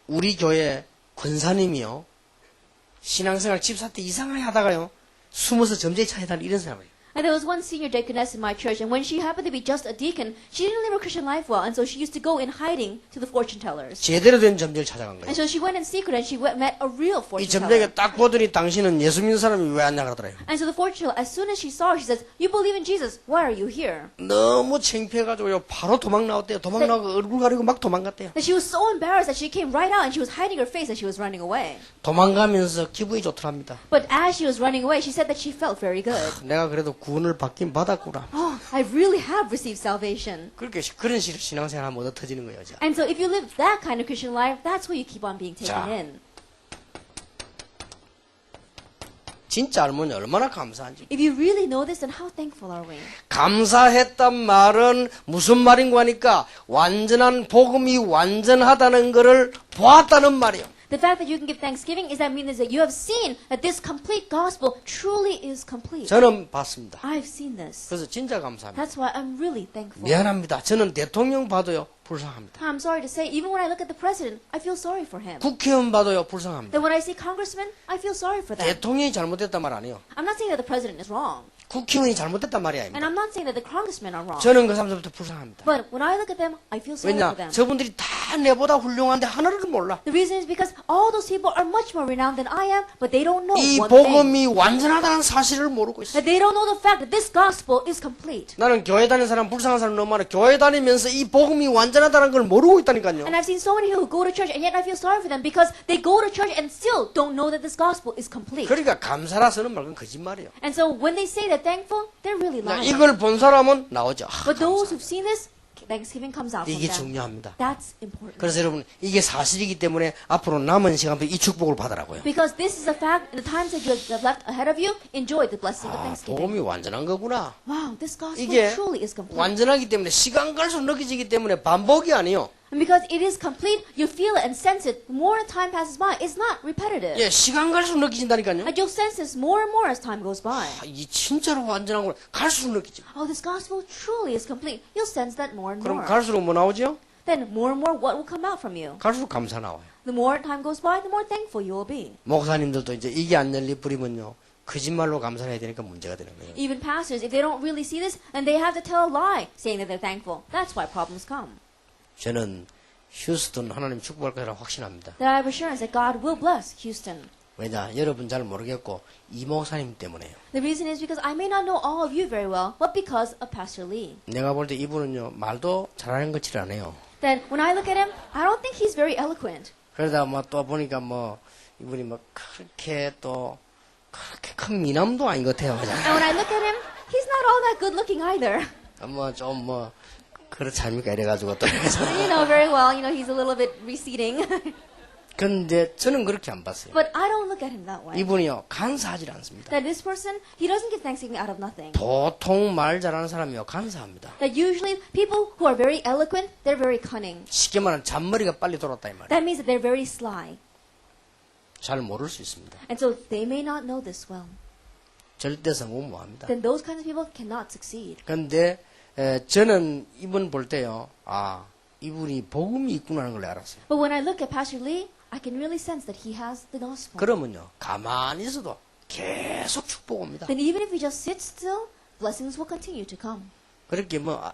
우리 교회 권사님이요 신앙생활 집사 때 이상하게 하다가요 숨어서 점쟁이 찾아다니는 이런 사람이에요. And there was one senior deaconess in my church, and when she happened to be just a deacon, she didn't live her Christian life well, and so she used to go in hiding to the fortune tellers. 제대로 된 점쟁이를 찾아간 And 거예요. so she went in secret and she met a real 이 fortune teller. 점쟁이가 딱 보더니 당신은 예수 믿는 사람이 왜 왔냐 그러더라고요. And so the fortune teller, as soon as she saw her, she says, you believe in Jesus, why are you here? 너무 창피해가지고요 바로 도망 나왔대요. 도망 나고 얼굴 가리고 막 도망갔대요. That she was so embarrassed that she came right out and she was hiding her face as she was running away. 도망가면서 기분이 좋더랍니다. But as she was running away, she said that she felt very good. 내가 그래도 구원을 받긴 받았구나. Oh, I really have received salvation. 그렇게 그런 식으로 신앙생활 하면 얻어 터지는 거예요. 자. And so if you live that kind of Christian life, that's where you keep on being taken 자. in. 진짜 알면 얼마나 감사한지. If you really know this, then how thankful are we? 감사했단 말은 무슨 말인가 하니까 완전한 복음이 완전하다는 것을 보았다는 말이에요. The fact that you can give thanksgiving is that means that you have seen that this complete gospel truly is complete. 저는 봤습니다. I've seen this. 그래서 진짜 감사합니다. That's why I'm really thankful. 미안합니다. 저는 대통령 봐도요 불쌍합니다. I'm sorry to say, even when I look at the president, I feel sorry for him. 국회의원 봐도요 불쌍합니다. Then when I see congressmen, I feel sorry for them. 대통령이 잘못했단 말 아니에요. I'm not saying that the president is wrong. 국회의원이 잘못됐단 말이야. And I'm not saying that the congressmen are wrong. 저는 그 사람들부터 불쌍합니다. But when I look at them, I feel sorry 왜냐? for them. 저분들이 다 내보다 훌륭한데 하나를 몰라. The reason is because all those people are much more renowned than I am, but they don't know 이 one thing. 복음이 완전하다는 사실을 모르고 있어. That they don't know the fact that this gospel is complete. 나는 교회 다니는 사람, 불쌍한 사람 너무 많아. 교회 다니면서 이 복음이 완전하다는 걸 모르고 있다니까요. And I've seen so many who go to church, and yet I feel sorry for them because they go to church and still don't know that this gospel is complete. 그러니까 감사라서는 말건 거짓말이에요. And so when they say they're thankful, they're really lying. 이걸 본 사람은 나오죠. 아, But those 감사. who've seen this, thanksgiving comes out from 이게 them. 중요합니다. That's important. 그래서 여러분 이게 사실이기 때문에 앞으로 남은 시간부터 이 축복을 받으라고요. Because this is a fact, in the times that you have left ahead of you, enjoy the blessing of 아, thanksgiving. 복음이 완전한 거구나. Wow, this gospel 이게 truly is complete. 완전하기 때문에 시간 갈수록 느껴지기 때문에 반복이 아니요. And because it is complete, you feel it and sense it. The more time passes by, it's not repetitive. 예, 시간 갈수록 느껴진다니까요. And you'll sense this more and more as time goes by. 아, 이 진짜로 완전한 걸 갈수록 느끼죠. Oh, this gospel truly is complete. You'll sense that more and 그럼 more. 갈수록 뭐 나오죠? Then more and more, what will come out from you? 갈수록 감사 나와요. The more time goes by, the more thankful you will be. 목사님들도 이제 이게 안 열리 뿌리면요. 거짓말로 감사해야 되니까 문제가 되는 거예요. Even pastors, if they don't really see this, then they have to tell a lie, saying that they're thankful. That's why problems come. 저는 휴스턴 하나님 축복할 거라고 확신합니다. That I have assurance that God will bless Houston. 왜냐? 여러분 잘 모르겠고 이 목사님 때문에요. The reason is because I may not know all of you very well, but because of Pastor Lee. 내가 볼 때 이분은요. 말도 잘하는 것 같지 않아요. Then when I look at him, I don't think he's very eloquent. 그러다 뭐 또 보니까 뭐 이분이 뭐 그렇게 또 그렇게 큰 미남도 아닌 것 같아요. 그냥. And when I look at him, he's not all that good looking either. 뭐 좀 뭐 그렇지 않습니까? 이래가지고 또 You know very well, he's a little bit receding. 근데 저는 그렇게 안 봤어요. But I don't look at him that way. 이분이요 간사하지 않습니다. That this person, he doesn't give thanksgiving out of nothing. 보통 말 잘하는 사람이요 간사합니다. That usually people who are very eloquent, they're very cunning. 쉽게 말하면 잔머리가 빨리 돌았다 이 말이에요. That means that they're very sly. 잘 모를 수 있습니다. And so they may not know this well. 절대 성공모합니다. Then those kinds of people cannot succeed. 그런데 저는 이분 볼 때요. 아 이분이 복음이 있구나 하는 걸 알았어요. But when I look at Pastor Lee, I can really sense that he has the gospel. 그러면요. 가만히 있어도 계속 축복 옵니다. Then even if we just sit still, blessings will continue to come. 그렇게 뭐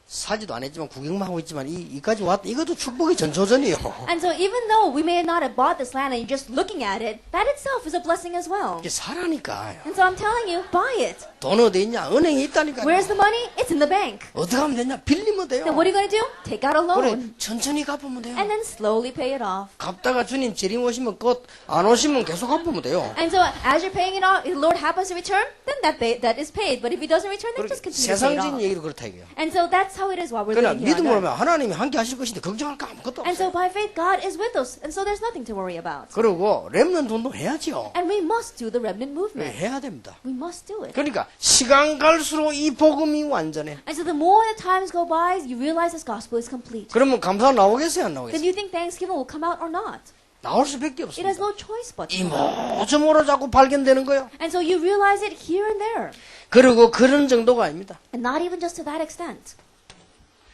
사지도 안 했지만 구경만 하고 있지만 이까지 왔 이것도 축복의 전초전이요. And so even though we may not have bought this land and you're just looking at it, that itself is a blessing as well. 이게 사라니까요. And so I'm telling you, buy it. 돈 어디 있냐? 은행에 있다니까요. Where's the money? It's in the bank. 어떻게 하면 되냐? 빌리면 돼요. Then what are you going to do? Take out a 그래 loan. 천천히 갚으면 돼요. And then slowly pay it off. 갚다가 주님 재림 오시면 안 오시면 계속 갚으면 돼요. And so as you're paying it off, if the Lord happens to return, then that is paid. But if He doesn't return, then just continue to pay it 세상적인 off. 얘기로 그렇다 이거예요. And so that's how it is while we're 그러나 living here on 믿음으로 earth. 하면 하나님이 함께 하실 것인데 걱정할 거 아무것도 And so 없어요. by faith, God is with us. And so there's nothing to worry about. 그리고 렘넌트 운동 해야지요. And we must do the remnant 네, movement. 해야 됩니다. We must do it. 그러니까 시간 갈수록 이 복음이 완전해. And so the more the times go by, you realize this gospel is complete. 그러면 감사 나오겠어요, 안 Then 나오겠어요? you think Thanksgiving will come out or not? 나올 수밖에 It has 없습니다. no choice but to. 이모저모로 자꾸 발견되는 거예요. And so you realize it here and there. 그리고 그런 정도가 아닙니다. And not even just to that extent.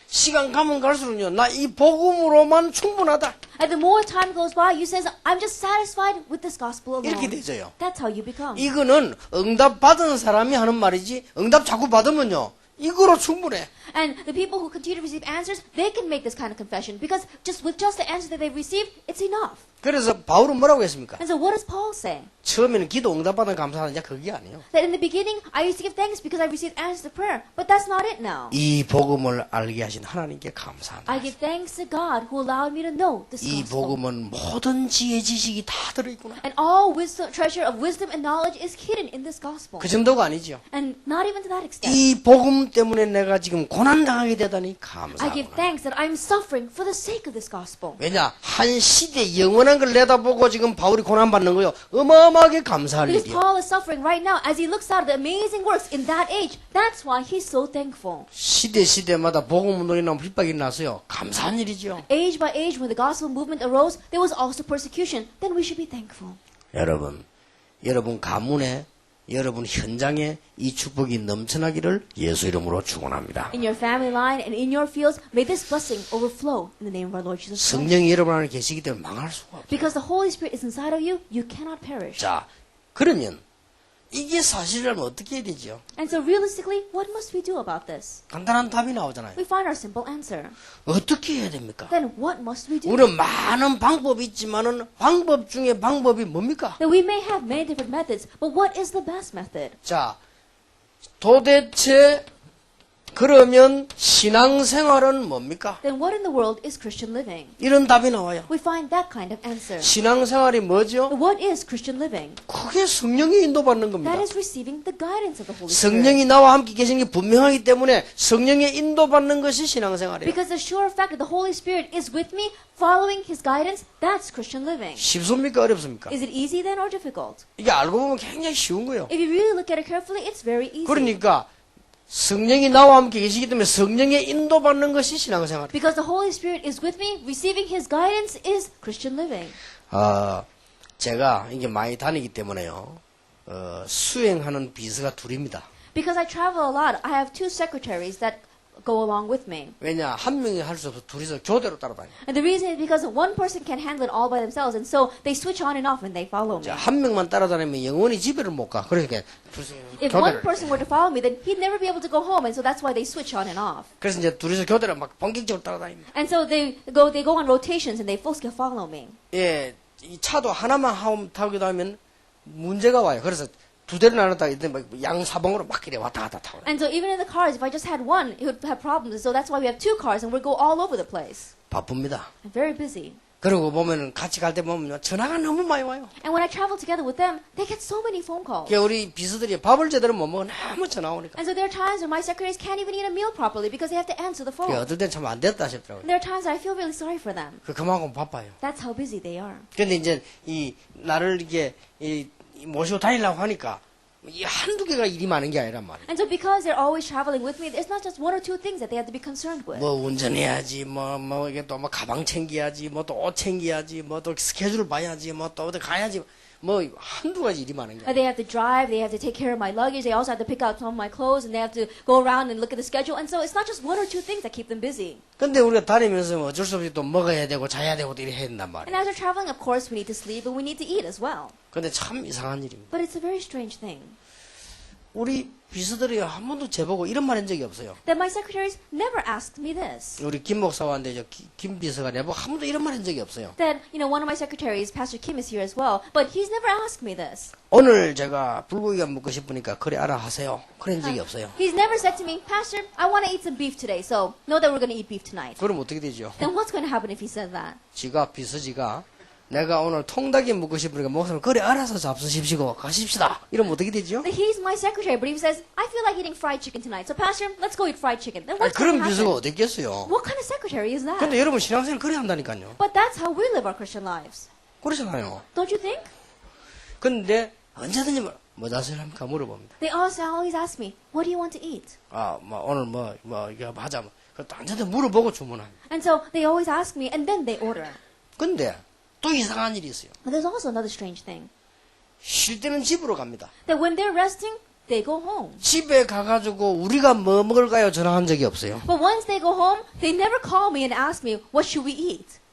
시간 가면 갈수록요, 나 이 복음으로만 충분하다. And the more time goes by, you says, I'm just satisfied with this gospel 이렇게 alone. 되져요. That's how you become. 이거는 응답 받은 사람이 하는 말이지, 응답 자꾸 받으면요, 이거로 충분해. And the people who continue to receive answers, they can make this kind of confession because with just the answer that they've received, it's enough. 그래서 바울은 뭐라고 했습니까? And so what does Paul say? 처음에는 기도 응답받은 감사하는 자 그게 아니에요. That in the beginning, I used to give thanks because I received answers to prayer. But that's not it now. 이 복음을 알게 하신 하나님께 감사합니다. I give thanks to God who allowed me to know this 이 gospel. 복음은 모든 지혜 지식이 다 들어있구나. And all wisdom, treasure of wisdom and knowledge is hidden in this gospel. 그 정도가 아니죠. And not even to that extent. 이 복음 때문에 내가 지금 고난당하게 되다니 I give 감사합니다. thanks that I'm suffering for the sake of this gospel. 왜냐? 한 시대 영원한 걸 내다보고 지금 바울이 고난받는 거요. 어마어마하게 감사할 Because 일이에요. Paul is suffering right now as he looks out at the amazing works in that age. That's why he's so thankful. 시대마다 복음 운동이 나면 핍박이 나서요. 감사한 일이죠. Age by age, when the gospel movement arose, there was also persecution. Then we should be thankful. 여러분 가문에 여러분 현장에 이 축복이 넘쳐나기를 예수 이름으로 축원합니다. In your family line and in your fields, may this blessing overflow in the name of our Lord Jesus Christ. 성령이 여러분 안에 계시기 때문에 망할 수가 없어요. Because the Holy Spirit is inside of you, you cannot perish. 자, 그러면 이게 사실이라면 어떻게 해야 되죠? And so realistically, what must we do about this? 간단한 답이 나오잖아요. We find our simple answer. 어떻게 해야 됩니까? Then what must we do? 우리는 많은 방법이 있지만은 방법 중에 방법이 뭡니까? That we may have many different methods, but what is the best method? 자, 도대체 그러면 신앙생활은 뭡니까? Then what in the world is Christian living? 이런 답이 나와요. We find that kind of answer. 신앙생활이 뭐죠? But what is Christian living? 그게 성령이 인도받는 겁니다. That is receiving the guidance of the Holy Spirit. 성령이 나와 함께 계신 게 분명하기 때문에 성령의 인도받는 것이 신앙생활이에요. Because the sure fact that the Holy Spirit is with me, following His guidance, that's Christian living. 쉽습니까? 어렵습니까? Is it easy then or difficult? 이게 알고 보면 굉장히 쉬운 거예요. If you really look at it carefully, it's very easy. 그러니까 성령이 나와 함께 계시기 때문에 성령의 인도받는 것이 신앙생활이에요. Because the Holy Spirit is with me, receiving His guidance is Christian living. 제가 이게 많이 다니기 때문에요. 수행하는 비서가 둘입니다. Because I travel a lot, I have two secretaries that go along with me. 왜냐? 한 명이 할 수 없어 둘이서 교대로 따라다녀요. And the reason is because one person can handle it all by themselves, and so they switch on and off and they follow me. 자, 한 명만 따라다니면 영원히 집에를 못 가. 그러니까 둘이서 If one 교대를. person were to follow me, then he'd never be able to go home, and so that's why they switch on and off. 그래서 이제 둘이서 교대를 막 본격적으로 따라다닙니다. And so they go on rotations, and they folks can follow me. 예, 이 차도 하나만 타기도 하면 문제가 와요. 그래서 두 대를 나눴다 이때 양사방으로 막 이래 왔다 갔다 타고. And so even in the cars, if I just had one, it would have problems. So that's why we have two cars, and we go all over the place. 바쁩니다. I'm very busy. 그리고 보면은 같이 갈 때 보면 전화가 너무 많이 와요. And when I travel together with them, they get so many phone calls. 그러니까 우리 비서들이 밥을 제대로 못 먹어 너무 전화 오니까. And so there are times when my secretaries can't even eat a meal properly because they have to answer the phone. 어떨 땐 참 안 됐다 싶더라고요. And there are times I feel really sorry for them. 그만큼 바빠요. That's how busy they are. 근데 이제 이 나를 이렇게 모시고 다니려고 하니까 이 한두 개가 일이 많은 게 아니란 말이에요. And so because they're always traveling with me, it's not just one or two things that they have to be concerned with. 뭐 운전해야지, 이게 또 가방 챙겨야지, 또 옷 챙겨야지, 또 스케줄 봐야지, 또 어디 가야지, 한두 가지 일이 많은 게. They have to drive, they have to take care of my luggage, they also have to pick out some of my clothes, and they have to go around and look at the schedule. And so it's not just one or two things that keep them busy. 근데 우리가 다니면서 어쩔 수 없이 또 먹어야 되고 자야 되고 또 이래 해야 된단 And 말이에요. as we're traveling, of course, we need to sleep, but we need to eat as well. 근데 참 이상한 일입니다. But it's a very strange thing 우리 비서들이 한 번도 제보고 이런 말 한 적이 없어요. that my secretaries never asked me this. 우리 김 목사한테 김 비서가 내보고 한 번도 이런 말 한 적이 없어요. That, one of my secretaries, Pastor Kim, is here as well, but he's never asked me this. 오늘 제가 불고기가 먹고 싶으니까 그래 알아 하세요. 그런 적이 없어요. He's never said to me, Pastor, I want to eat some beef today, so know that we're going to eat beef tonight. 그럼 어떻게 되죠? Then what's going to happen if he said that? 비서지가 내가 오늘 통닭이 먹고 싶으니까 목사님 그래 알아서 잡수십시고 가십시다. 이러면 어떻게 되죠? He's my secretary, but he says, I feel like eating fried chicken tonight, so Pastor, let's go eat fried chicken. Then what's going 그런 to 비서가 happen? 어디 있겠어요? What kind of secretary is that? 근데 여러분 신앙생활 그래 한다니까요. But that's how we live our Christian lives. 그러잖아요. Don't you think? 근데 언제든지 뭐 자세합니까 물어봅니다. They also always ask me, what do you want to eat? 오늘 이거 하자. 그것도 언제든 물어보고 주문합니다. And so they always ask me, and then they order. 근데 또 이상한 일이 있어요. But there's also another strange thing. 쉴 때는 집으로 갑니다. That when they're resting, they go home. 집에 가가지고 우리가 뭐 먹을까요? 전화한 적이 없어요. But once they go home, they never call me and ask me, what should we eat?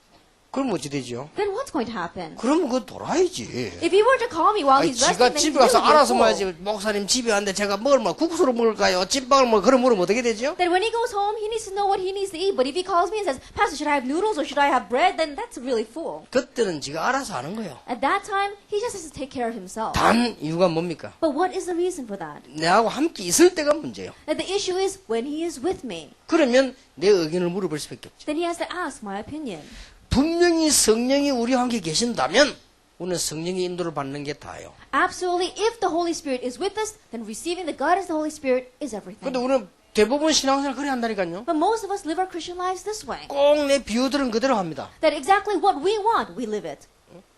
그럼 어찌 되죠? Then what's going to happen? 그러면 그거 돌아야지. If he were to call me while he's 지가 resting, then 집에 he 가서 will 알아서 be 말하지. full. 목사님 집에 왔는데 제가 국수로 먹을까요? 찐빵을 그럼 물으면 어떻게 되죠? Then when he goes home, he needs to know what he needs to eat. But if he calls me and says, Pastor, should I have noodles or should I have bread? Then that's really full. 그때는 지가 알아서 하는 거예요. At that time, he just has to take care of himself. 단 이유가 뭡니까? But what is the reason for that? 내하고 함께 있을 때가 문제예요. That the issue is when he is with me. 그러면 내 의견을 물어볼 수밖에 없죠. Then he has to ask my opinion. 분명히 성령이 우리와 함께 계신다면 우리는 성령의 인도를 받는 게 다예요. Absolutely, if the Holy Spirit is with us, then receiving the guidance of the Holy Spirit is everything. 근데 우리는 대부분 신앙생활 그래 한다니까요. But most of us live our Christian lives this way. 꼭 내 비유들은 그대로 합니다. That exactly what we want, we live it.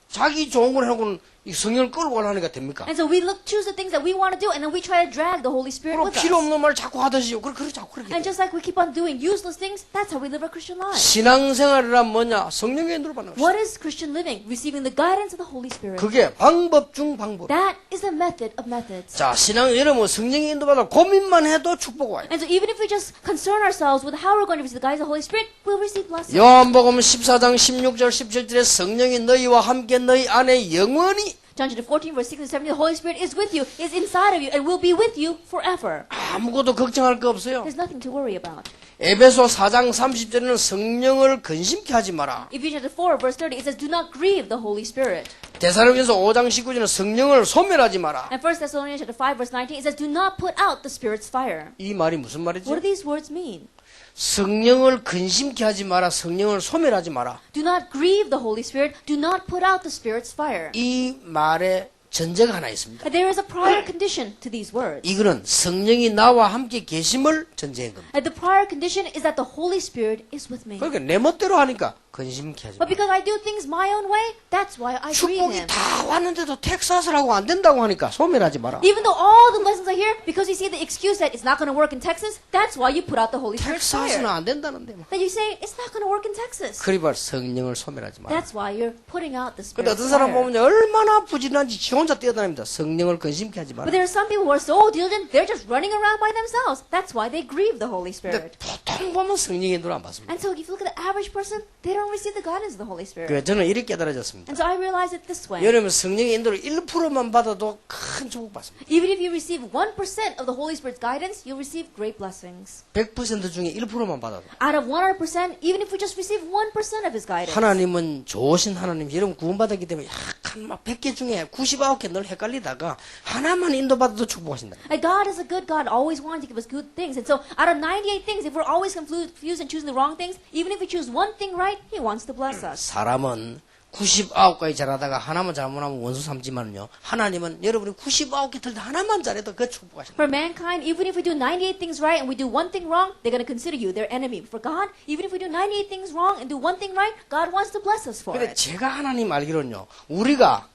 자기 좋은 걸 해놓고는 이 성령을 끌고 가려니까 됩니까? And so we choose the things that we want to do, and then we try to drag the Holy Spirit 그럼 with us. 필요 없는 말 자꾸 하듯이 그렇게 자꾸 그렇게 And 돼요. just like we keep on doing useless things, that's how we live our Christian lives. 신앙생활이란 뭐냐? 성령의 인도를 받는 것이다. What is Christian living? Receiving the guidance of the Holy Spirit. 그게 방법 중 방법. That is the method of methods. 자, 신앙 여러분 성령의 인도받아 고민만 해도 축복 와요. And so even if we just concern ourselves with how we're going to receive the guidance of the Holy Spirit, we'll receive blessings. 요한복음 14장 16절 17절에 성령이 너희와 함께 너희 안에 영원히 John chapter 14, verse 6 and 7, the Holy Spirit is with you, is inside of you, and will be with you forever. 아무것도 걱정할 거 없어요. There's nothing to worry about. 에베소 4장 30절에는 성령을 근심케 하지 마라. Ephesians chapter 4, verse 30, it says, do not grieve the Holy Spirit. 데살로니가서 5장 19절에는 성령을 소멸하지 마라. And 1 Thessalonians chapter 5, verse 19, it says, do not put out the Spirit's fire. 이 말이 무슨 말이지? What do these words mean? 성령을 근심케 하지 마라. 성령을 소멸하지 마라. Do not grieve the Holy Spirit. Do not put out the Spirit's fire. 이 말에 전제가 하나 있습니다. There is a prior condition to these words. 이거는 성령이 나와 함께 계심을 전제한 겁니다. And the prior condition is that the Holy Spirit is with me. 그러니까 내 멋대로 하니까 근심케 하지 But 마라. because I do things my own way, that's why I grieve 축복이 Him. 다 왔는데도 텍사스를 하고 안 된다고 하니까 소멸하지 마라. Even though all the blessings are here, because you see the excuse that it's not going to work in Texas, that's why you put out the Holy Spirit's 텍사스는 fire. 안 된다는데 뭐. That you say, it's not going to work in Texas. 그리고 성령을 소멸하지 마라. That's why you're putting out the 근데 Spirit's 어떤 사람 fire. 보면 얼마나 부지런한지 지 혼자 뛰어다닙니다. 성령을 근심케 하지 마라. But there are some people who are so diligent, they're just running around by themselves. That's why they grieve the Holy 근데 Spirit. 보통 보면 성령의 인도를 안 받습니다. And so if you look at the average person, they don't receive the guidance of the Holy Spirit. 그 저는 이렇게 깨달아졌습니다. And so I realized it this way. 여러분 성령의 인도를 1%만 받아도 큰 축복 받습니다. Even if you receive 1% of the Holy Spirit's guidance, you'll receive great blessings. 100% 중에 1%만 받아도 Out of 100%, even if we just receive 1% of His guidance. 하나님은 좋으신 하나님, 여러분 구원받았기 때문에 약간 막 100개 중에 99개 늘 헷갈리다가 하나만 인도받아도 축복하신다. And God is a good God, always wanting to give us good things. And so out of 98 things, if we're always confused and choosing the wrong things, even if we choose one thing right, He wants to bless us. 사람은 99가지 잘하다가 하나만 잘못하면 원수 삼지만요. 하나님은 여러분이 99개 틀 때 하나만 잘해도 그 축복하신다. For mankind, even if we do 98 things right and we do one thing wrong, they're going to consider you their enemy. For God, even if we do 98 things wrong and do one thing right, God wants to bless us for 근데 it. 제가 하나님 알기로는요. 우리가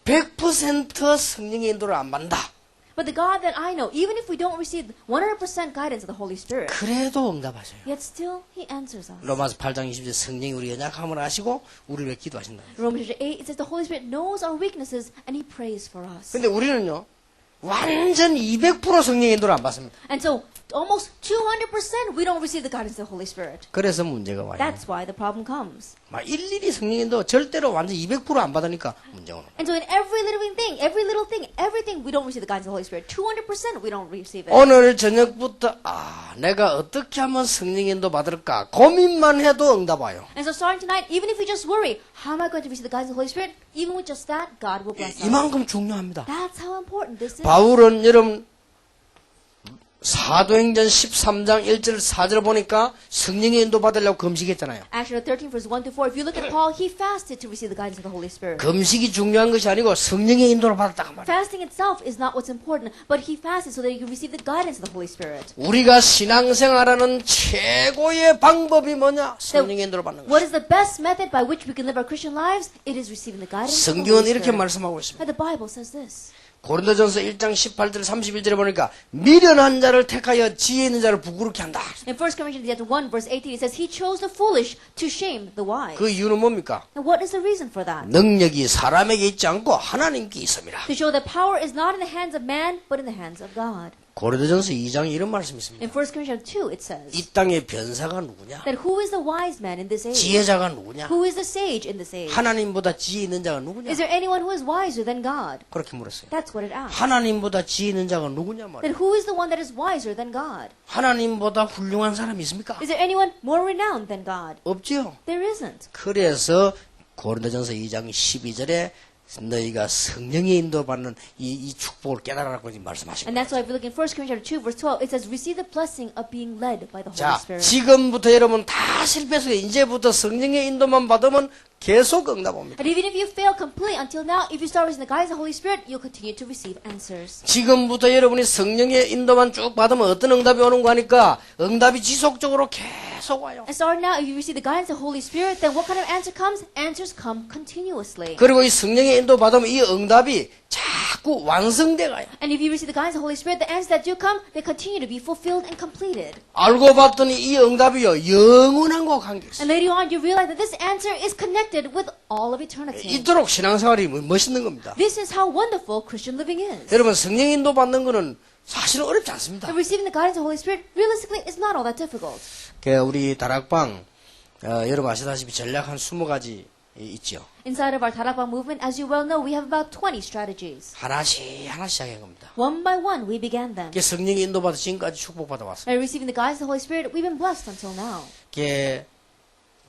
100% 성령의 인도를 안 받는다. But the God that I know, even if we don't receive 100% guidance of the Holy Spirit, 그래도 응답하셔요. yet still He answers us. 로마서 8장 20절 성령이 우리 연약함을 아시고 우리를 위해 기도하신다. Romans 8, it says the Holy Spirit knows our weaknesses and He prays for us. 근데 우리는요. 완전 200% 성령의 인도를 안 받습니다. And so, almost 200% we don't receive the guidance of the Holy Spirit. 그래서 문제가 와요. That's why the problem comes. 막 일일이 성령의 인도 절대로 완전 200% 안 받으니까 문제가 오는 거예요. And so in every little thing, everything we don't receive the guidance of the Holy Spirit. 200% we don't receive it. 오늘 저녁부터 내가 어떻게 하면 성령의 인도 받을까 고민만 해도 응답 와요. And so starting tonight, even if we just worry, how am I going to receive the guidance of the Holy Spirit? Even with just that, God will bless us. 이만큼 중요합니다. That's how important this is. 바울은 여러분 사도행전 13장 1절 4절 보니까 성령의 인도 받으려고 금식했잖아요. Acts 13 verse 1 to 4. If you look at Paul, he fasted to receive the guidance of the Holy Spirit. 금식이 중요한 것이 아니고 성령의 인도를 받았다고 말이에요. Fasting itself is not what's important, but he fasted so that he could receive the guidance of the Holy Spirit. 우리가 신앙생활하는 최고의 방법이 뭐냐? 성령의 인도를 받는 What 거예요. is the best method by which we can live our Christian lives? It is receiving the guidance of the 성경은 Holy 이렇게 Spirit. 말씀하고 있습니다. And the Bible says this. 고린도전서 1장 18절 31절에 보니까 미련한 자를 택하여 지혜 있는 자를 부끄럽게 한다. In 1 Corinthians chapter 1 verse 18 it says he chose the foolish to shame the wise. 그 이유는 뭡니까? And what is the reason for that? 능력이 사람에게 있지 않고 하나님께 있습니다. To show that power is not in the hands of man but in the hands of God. 고린도전서 2장에 이런 말씀이 있습니다. In 1 Corinthians 2 it says 이 땅의 변사가 누구냐? that who is the wise man in this age? 지혜자가 누구냐? Who is the sage in this age? 하나님보다 지혜 있는 자가 누구냐? Is there anyone who is wiser than God? 그렇게 물었어요. That's what it asks. 하나님보다 지혜 있는 자가 누구냐 말이에요. That who is the one that is wiser than God? 하나님보다 훌륭한 사람이 있습니까? Is there anyone more renowned than God? 없지요. There isn't. 그래서 고린도전서 2장 12절에 너희가 성령의 인도받는 이 축복을 깨달으라고 말씀하시고 And that's why if you look in 1 Corinthians 2 verse 12, it says, receive the blessing of being led by the Holy 자, Spirit. 지금부터 여러분 다 실패해서 이제부터 성령의 인도만 받으면 계속 응답 옵니다. And even if you fail completely until now, if you start receiving the guidance of the Holy Spirit, you'll continue to receive answers. 지금부터 여러분이 성령의 인도만 쭉 받으면 어떤 응답이 오는 거 하니까 응답이 지속적으로 계속 와요. And starting now, if you receive the guidance of the Holy Spirit, then what kind of answer comes? Answers come continuously. 그리고 이 성령의 인도 받으면 이 응답이 자꾸 완성돼 가요. And if you receive the guidance of the Holy Spirit, the answers that do come, they continue to be fulfilled and completed. 알고 봤더니 이 응답이요 영원한 거 관계 있어요. And later on, you realize that this answer is connected with all of eternity. 이토록 신앙생활이 멋있는 겁니다. This is how wonderful Christian living is. 여러분 성령 인도 받는 거는 사실은 어렵지 않습니다. And receiving the guidance of the Holy Spirit, realistically, is not all that difficult. 우리 다락방 여러분 아시다시피 전략 한 20가지 있죠. Inside of our Tarapa movement, as you well know, we have about 20 strategies. 하나씩 시작한 겁니다. One by one, we began them. 이게 성령의 인도받아 지금까지 축복받아 왔어요. By receiving the guidance of the Holy Spirit, we've been blessed until now. 이게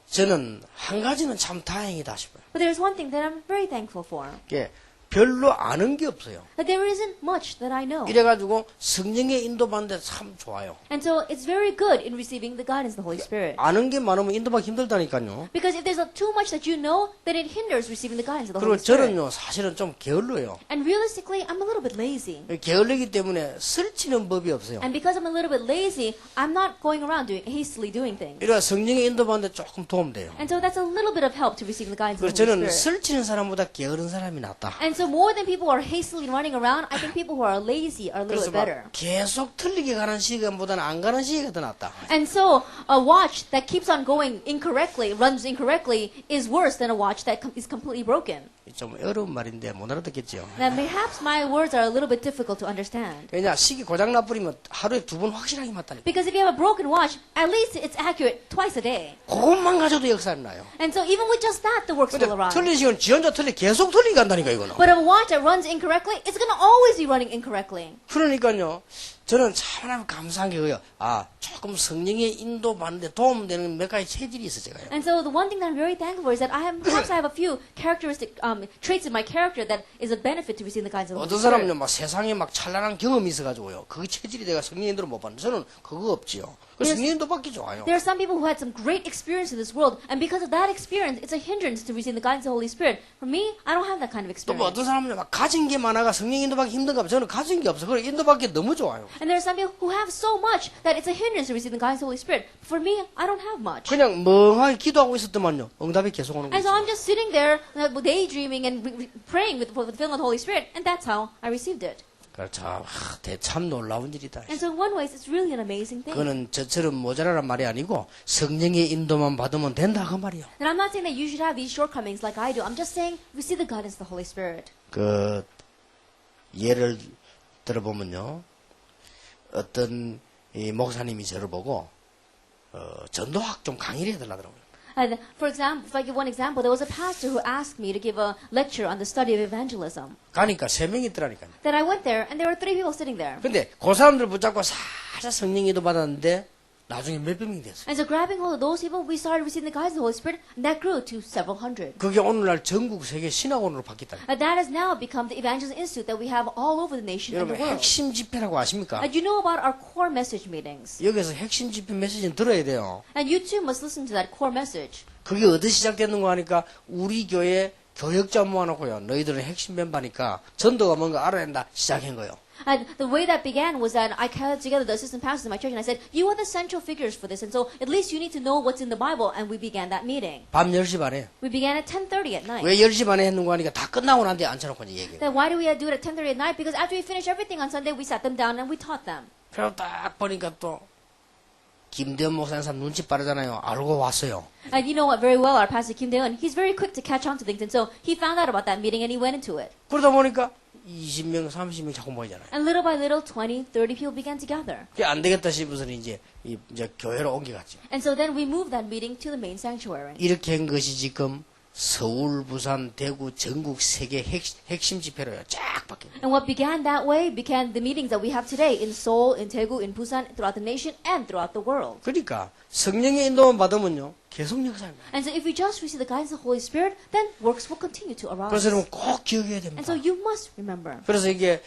저는 한 가지는 참 다행이다 싶어요. But there's one thing that I'm very thankful for. 이게 별로 아는 게 없어요. That there isn't much that I know. 이래가지고 성령의 인도받는데 참 좋아요. And so it's very good in receiving the guidance of the Holy Spirit. 아는 게 많으면 인도받기 힘들다니까요. Because if there's too much that you know, then it hinders receiving the guidance of the 그리고 Holy Spirit. 저는요 사실은 좀 게을러요. And realistically, I'm a little bit lazy. 게을르기 때문에 설치는 법이 없어요. And because I'm a little bit lazy, I'm not going around hastily doing things. 이래가 성령의 인도받는데 조금 도움돼요. And so that's a little bit of help to receiving the guidance of 그래서 the Holy 저는 Spirit. 설치는 사람보다 게으른 사람이 낫다. And so more than people who are hastily running around, I think people who are lazy are a little 그래서 bit better. 막 계속 틀리게 가는 시간보다는 안 가는 시간이 더 낫다. And so a watch that keeps on going incorrectly, runs incorrectly, is worse than a watch that is completely broken. 좀 어려운 말인데 못 알아듣겠죠. Now perhaps my words are a little bit difficult to understand. 왜냐 시계 고장 나버리면 하루에 2번 확실하게 맞다니까. Because if you have a broken watch, at least it's accurate twice a day. 그것만 가져도 역사는 나요. And so even with just that, the works 근데 will arrive. 틀린 시간 지 혼자 계속 틀리게 간다니까 이거는. But a watch that runs incorrectly, it's going to always be running incorrectly. 그러니까요. 저는 참 하나님 감사한 게 그요. 조금 성령의 인도 받는데 도움되는 몇 가지 체질이 있어 제가요. And so the one thing that I'm very thankful for is that perhaps I have a few characteristic traits in my character that is a benefit to receiving the guidance of the Holy 어떤 Spirit. 사람은요, 막 세상에 막 찬란한 경험이 있어가지고요. 그 체질이 내가 성령 인도를 못 받는. 저는 그거 없지요. 그래서 성령 인도 받기 좋아요. There are some people who had some great experience in this world, and because of that experience, it's a hindrance to receiving the guidance of the Holy Spirit. For me, I don't have that kind of 또 뭐 experience. 어떤 사람은요, 막 가진 게 많아가 성령 인도 받기 힘든가 봐. 저는 가진 게 없어. 그래 인도 받기 너무 좋아요. And there are some people who have so much that it's a hindrance to receiving the guidance of the Holy Spirit. For me, I don't have much. 그냥 멍하게 기도하고 있었더만요. 응답이 계속 오는 And so 거죠. I'm just sitting there daydreaming and praying with the filling of the Holy Spirit, and that's how I received it. 그렇죠. 참 놀라운 일이다. And so in one way, it's really an amazing thing. 그거는 저처럼 모자라란 말이 아니고 성령의 인도만 받으면 된다 그 말이요. And I'm not saying that you should have these shortcomings like I do. I'm just saying receive the guidance of the Holy Spirit. 그 예를 들어보면요. 어떤 이 목사님이 저를 보고 전도학 좀 강의를 해달라더라고요. And for example, if I give one example, there was a pastor who asked me to give a lecture on the study of evangelism. 가니까 3명이 있더라니까요. Then I went there, and there were 3 people sitting there. 근데 그 사람들 붙잡고 살짝 성령이도 받았는데 나중에 몇백 명이 됐어요. And so grabbing hold of those people, we started receiving the guidance of the Holy Spirit, and that grew to several hundred. 그게 오늘날 전국 세계 신학원으로 바뀌었다. And that has now become the Evangelism Institute that we have all over the nation and 여러분 the world. 핵심 집회라고 아십니까? And you know about our core message meetings. 여기서 핵심 집회 메시지는 들어야 돼요. And you too must listen to that core message. 그게 어디서 시작됐는가 하니까 우리 교회 교역자 모아놓고요. 너희들은 핵심 멤버니까 전도가 뭔가 알아야 된다 시작한 거예요. And the way that began was that I gathered together the assistant pastors in my church and I said, you are the central figures for this. And so at least you need to know what's in the Bible. And we began that meeting. 밤 10시 반에. We began at 10:30 at night. 왜 10시 반에 했는가 하니까 다 끝나고 난 뒤에 앉혀놓고 이제 얘기해요. Then why do we do it at 10:30 at night? Because after we finished everything on Sunday, we sat them down and we taught them. 그리고 딱 보니까 또 김대현 목사님 사람 눈치 빠르잖아요. 알고 왔어요. And you know what very well, our pastor Kim Dae-eun, he's very quick to catch on to things. And so he found out about that meeting and he went into it. 그러다 보니까 20명, 30명 자꾸 모이잖아요. And little by little, 20, 30 people began to gather. 그게 안 되겠다 싶어서 이제 교회로 옮겨갔죠. And so then we moved that meeting to the main sanctuary. 이렇게 한 것이 지금 서울, 부산, 대구, 전국 세계 핵심 집회로요. 쫙 바뀌어요. And what began that way began the meetings that we have today in Seoul, in Daegu, in Busan, throughout the nation, and throughout the world. 그러니까 성령의 인도만 받으면요. 계속 역사입니다. And so if we just receive the guidance of the Holy Spirit, then works will continue to arise. 그래서 여러분 꼭 기억해야 됩니다. And so you must remember. 그래서 이게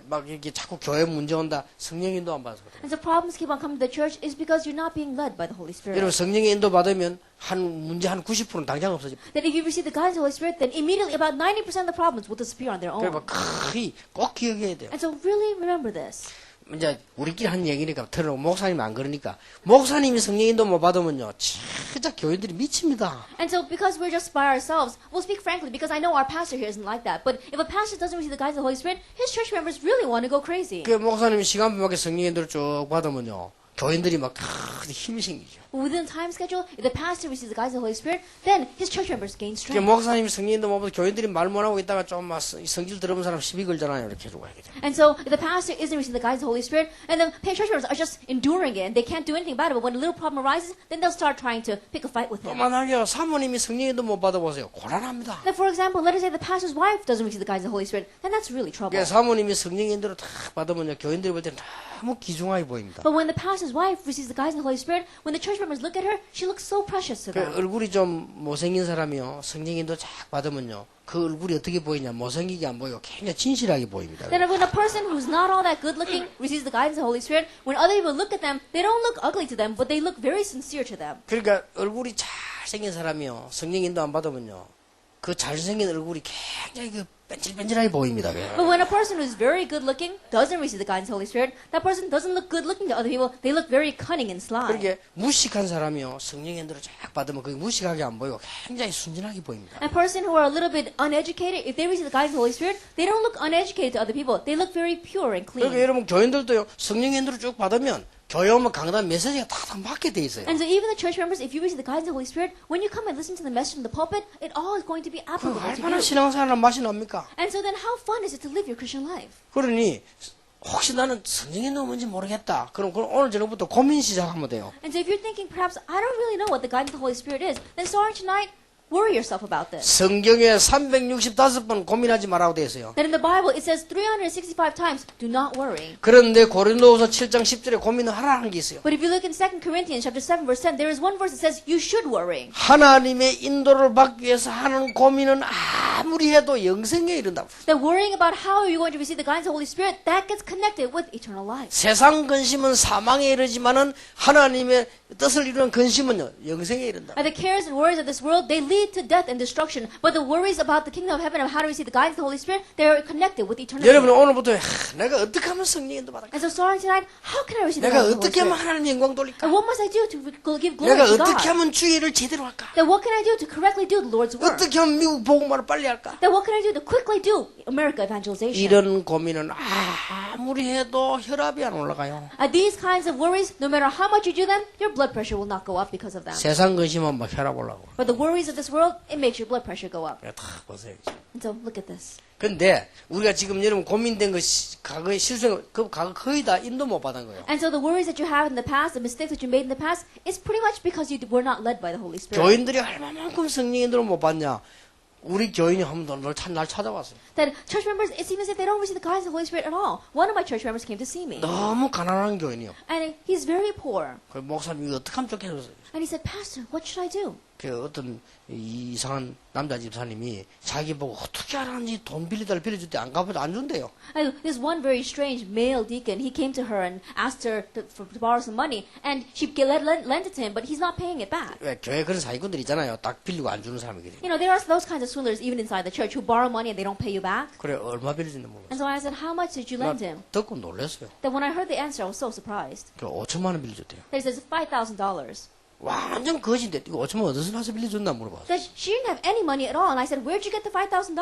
막 이렇게 자꾸 교회 문제 온다. 성령 인도 안 받아서 그래요. And so problems keep on coming to the church is because you're not being led by the Holy Spirit. 여러분 성령의 인도 받으면 문제 한 90%는 당장 없어집니다. That if you receive the guidance of the Holy Spirit, then immediately about 90% of the problems will disappear on their own. 그러니까 꼭 기억해야 돼요. And so really remember this. 이제 우리끼리 한 얘기니까 들어오고 목사님 안 그러니까 목사님이 성령 인도 못 받으면요 진짜 교인들이 미칩니다. And so because we're just by ourselves, we'll speak frankly because I know our pastor here isn't like that. But if a pastor doesn't receive the guidance of the Holy Spirit, his church members really want to go crazy. 그 목사님이 시간표밖에 성령 인도를 쭉 받으면요 교인들이 막 힘이 생기죠. But within the time schedule, if the pastor receives the guidance of the Holy Spirit, then his church members gain 그 strength. 목사님이 성령인도 못 받고 교인들이 말 못하고 있다가 좀 막 성질 들어본 사람 시비 걸잖아요. 이렇게 해주고 해야겠죠. And so, if the pastor isn't receiving the guidance of the Holy Spirit, and the church members are just enduring it, and they can't do anything about it, but when a little problem arises, then they'll start trying to pick a fight with 또 him. 만약에 사모님이 성령인도 못 받아보세요. 곤란합니다. Then, for example, let us say the pastor's wife doesn't receive the guidance of the Holy Spirit, then that's really trouble. 그러니까 사모님이 성령인도를 다 받으면요. 교인들이 볼 때는 너무 귀중하게 보입니다. But when the pastor's wife receives the guidance of the Holy Spirit, when the church members look at her, she looks so precious to 그 them. 얼굴이 좀 못생긴 사람이요. 성령인도 쫙 받으면요. 그 얼굴이 어떻게 보이냐. 못생기게 안 보이고 굉장히 진실하게 보입니다. Then when a person who's not all that good looking receives the guidance of the Holy Spirit, when other people look at them, they don't look ugly to them, but they look very sincere to them. 그러니까 얼굴이 잘생긴 사람이요. 성령인도 안 받으면요. 그 잘생긴 얼굴이 굉장히 그 뺀질뺀질하게 보입니다. But when a person who's very good looking doesn't receive the guidance of the Holy Spirit, that person doesn't look good looking to other people. They look very cunning and sly. 그렇게 무식한 사람이요. 성령인도를 쫙 받으면 그게 무식하게 안 보이고 굉장히 순진하게 보입니다. A person who are a little bit uneducated, if they receive the guidance of the Holy Spirit, they don't look uneducated to other people. They look very pure and 그러니까 clean. 여러분 교인들도요. 성령인도를 쭉 받으면 교회 오면 강단 메시지가 다 맞게 돼 있어요. And so even the church members, if you receive the guidance of the Holy Spirit, when you come and listen to the message from the pulpit, it all is going to be 그 applicable to 얼마나 you. 신앙생활 맛이 납니까? And so then how fun is it to live your Christian life? 그러니 혹시 나는 성령인도 뭔지 모르겠다. 그럼 오늘 저녁부터 고민 시작하면 돼요. And so if you're thinking, perhaps I don't really know what the guidance of the Holy Spirit is, then starting tonight, worry yourself about this. 성경에 365번 고민하지 말라고 되어 있어요. That in the Bible, it says 365 times, do not worry. 그런데 고린도후서 7장 10절에 고민을 하라는 게 있어요. But if you look in 2 Corinthians chapter 7, verse 10, there is one verse that says you should worry. 하나님의 인도를 받기 위해서 하는 고민은 아무리 해도 영생에 이른다고. That worrying about how you're going to receive the guidance of the Holy Spirit, that gets connected with eternal life. 세상 근심은 사망에 이르지만은 하나님의 뜻을 이루는 근심은요 영생에 이른다. And the cares and worries of this world, they lead to death and destruction. But the worries about the kingdom of heaven and how to receive the guidance of the Holy Spirit, they are connected with eternity. 여러분 오늘부터 내가 어떻게 하면 성령인도 받을까? And so starting tonight, how can I receive the 내가 guidance of the 어떻게 Holy 하면 Spirit? 하나님 영광 돌릴까? And what must I do to give glory 내가 to 어떻게 God? 하면 주의를 제대로 할까? Then what can I do to correctly do the Lord's work? 어떻게 하면 미국 복음화를 빨리 할까? Then what can I do to quickly do America evangelization? 이런 고민은 아무리 해도 혈압이 안 올라가요. These kinds of worries, no matter how much you do them, your blood pressure will not go up because of them. 세상 근심은 막 혈압 올라가고. But the worries of this world, it makes your blood pressure go up. 다 보세요. And so look at this. 근데 우리가 지금 여러분 고민된 거 과거의 실수 그 과거 거의 다 인도 못 받은 거예요. And so the worries that you have in the past, the mistakes that you made in the past, is pretty much because you were not led by the Holy Spirit. 교인들이 얼마만큼 성령인도를 못 받냐? 우리 교인이 한번 날 찾아왔어요. That church members, it seems as if they don't receive the guidance of the Holy Spirit at all. One of my church members came to see me. 너무 가난한 교인이요. And he's very poor. 그 목사님 이거 어떻게 하면 좋겠어요? And he said, Pastor, what should I do? 그 어떤 이상한 남자 집사님이 자기 보고 어떻게 하라는지 돈 빌려줄 때 안 갚아도 안 준대요. And this one very strange male deacon, he came to her and asked her to borrow some money, and she lent it to him, but he's not paying it back. 왜 교회 그런 사기꾼들 있잖아요. 딱 빌리고 안 주는 사람이거든요. You know, there are those kinds of swindlers even inside the church who borrow money and they don't pay you back. 그래 얼마 빌려준지 몰랐어요. And so I said, how much did you lend him? 듣고 놀랐어요. Then when I heard the answer, I was so surprised. 그 5천만 원 빌려줬대요. That he says $5,000. 완전 거짓인데 이거 5천만 원 어디서 나서 빌려줬나 물어봤어요. That she didn't have any money at all, and I said, where'd you get the $5,000?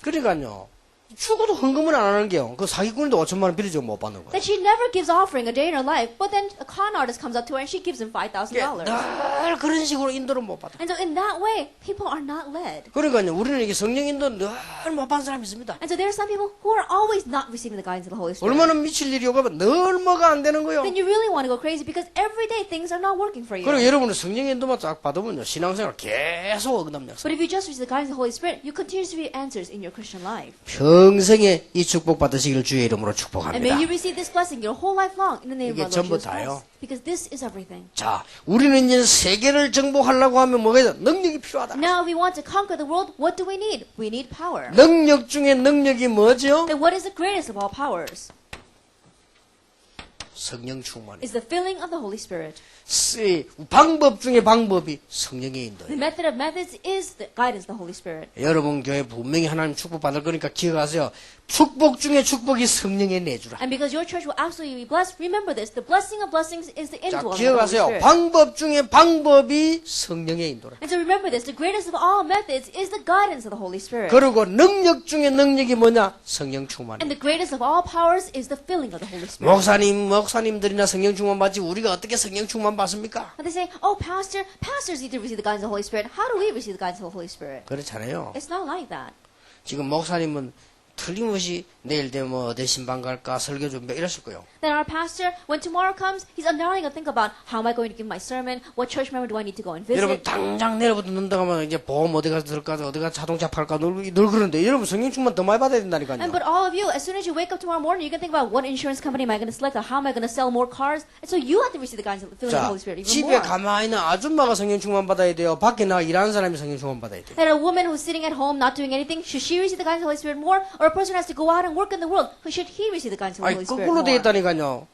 그러니까요. 죽어도 헌금을 안 하는 게요. 그 사기꾼인데 5천만 원 빌려주고 못 받는 거예요. That she never gives offering a day in her life, but then a con artist comes up to her and she gives him $5,000. 늘 그런 식으로 인도를 못 받아. And so in that way, people are not led. 그러니까요. 우리는 이게 성령 인도 늘 못 받는 사람이 있습니다. And so there are some people who are always not receiving the guidance of the Holy Spirit. 얼마나 미칠 일이 오가면 늘 뭐가 안 되는 거예요. Then you really want to go crazy because every day things are not working for you. 그리고 여러분은 성령 인도만 쫙 받으면요. 신앙생활 계속 어긋납니다. But if you just receive the guidance of the Holy Spirit, you continue to receive answers in your Christian life. 평생에 이 축복 받으시기를 주의 이름으로 And may 축복합니다. you receive this blessing your whole life long in the name 이게 of our 전부 Lord Jesus 다요. Christ. Because this is everything. 자, 우리는 이제 세계를 정복하려고 하면 뭐가 있어? 능력이 필요하다. Now, if we want to conquer the world, what do we need? We need power. 능력 중에 능력이 뭐죠? Then what is the greatest of all powers? 성령 충만이. Is the filling of the Holy Spirit. 방법 중에 방법이 성령의 인도예요. The method of methods is the guidance of the Holy Spirit. 여러분 교회 분명히 하나님 축복 받을 거니까 기억하세요. 축복 중에 축복이 성령의 내주라. And because your church will absolutely be blessed, remember this. The blessing of blessings is the 자, indwelling of the Holy 기억하세요. Spirit. 방법 중에 방법이 성령의 인도라. And so remember this. The greatest of all methods is the guidance of the Holy Spirit. 그리고 능력 중에 능력이 뭐냐? 성령 충만이에요. And the greatest of all powers is the filling of the Holy Spirit. 목사님 뭐 목사님들이나 성령 충만 받지 우리가 어떻게 성령 충만 받습니까? And they say, oh, pastors need to receive the guidance of the Holy Spirit. How do we receive the guidance of the Holy Spirit? 그렇잖아요. It's not like that. 지금 목사님은 틀림없이 내일 되면 뭐 어디 신방 갈까 설교 준비 이랬을 거예요. Then our pastor, when tomorrow comes, he's undoubtedly going to think about how am I going to give my sermon? What church member do I need to go and 여러분 visit? 당장 내일부터 넣는다 하면 이제 보험 어디 가서 들까 어디 가서 자동차 팔까 늘 그러는데 여러분 성령 충만 더 많이 받아야 된다니까요. And but all of you, as soon as you wake up tomorrow morning, you can think about what insurance company am I going to select, or how am I going to sell more cars? And so you have to receive the guidance of the filling of 자, the Holy Spirit even 집에 more. 가만히 있는 아줌마가 성령 충만 받아야 돼요. 밖에 나가 일하는 사람이 성령 충만 받아야 돼요. That a woman who's sitting at home not doing anything, should she receive the guidance of the Holy Spirit more? Or a person who has to go out and work in the world, who should he receive the guidance of the 아니 Holy Spirit 거꾸로 돼 more? 있다니까요.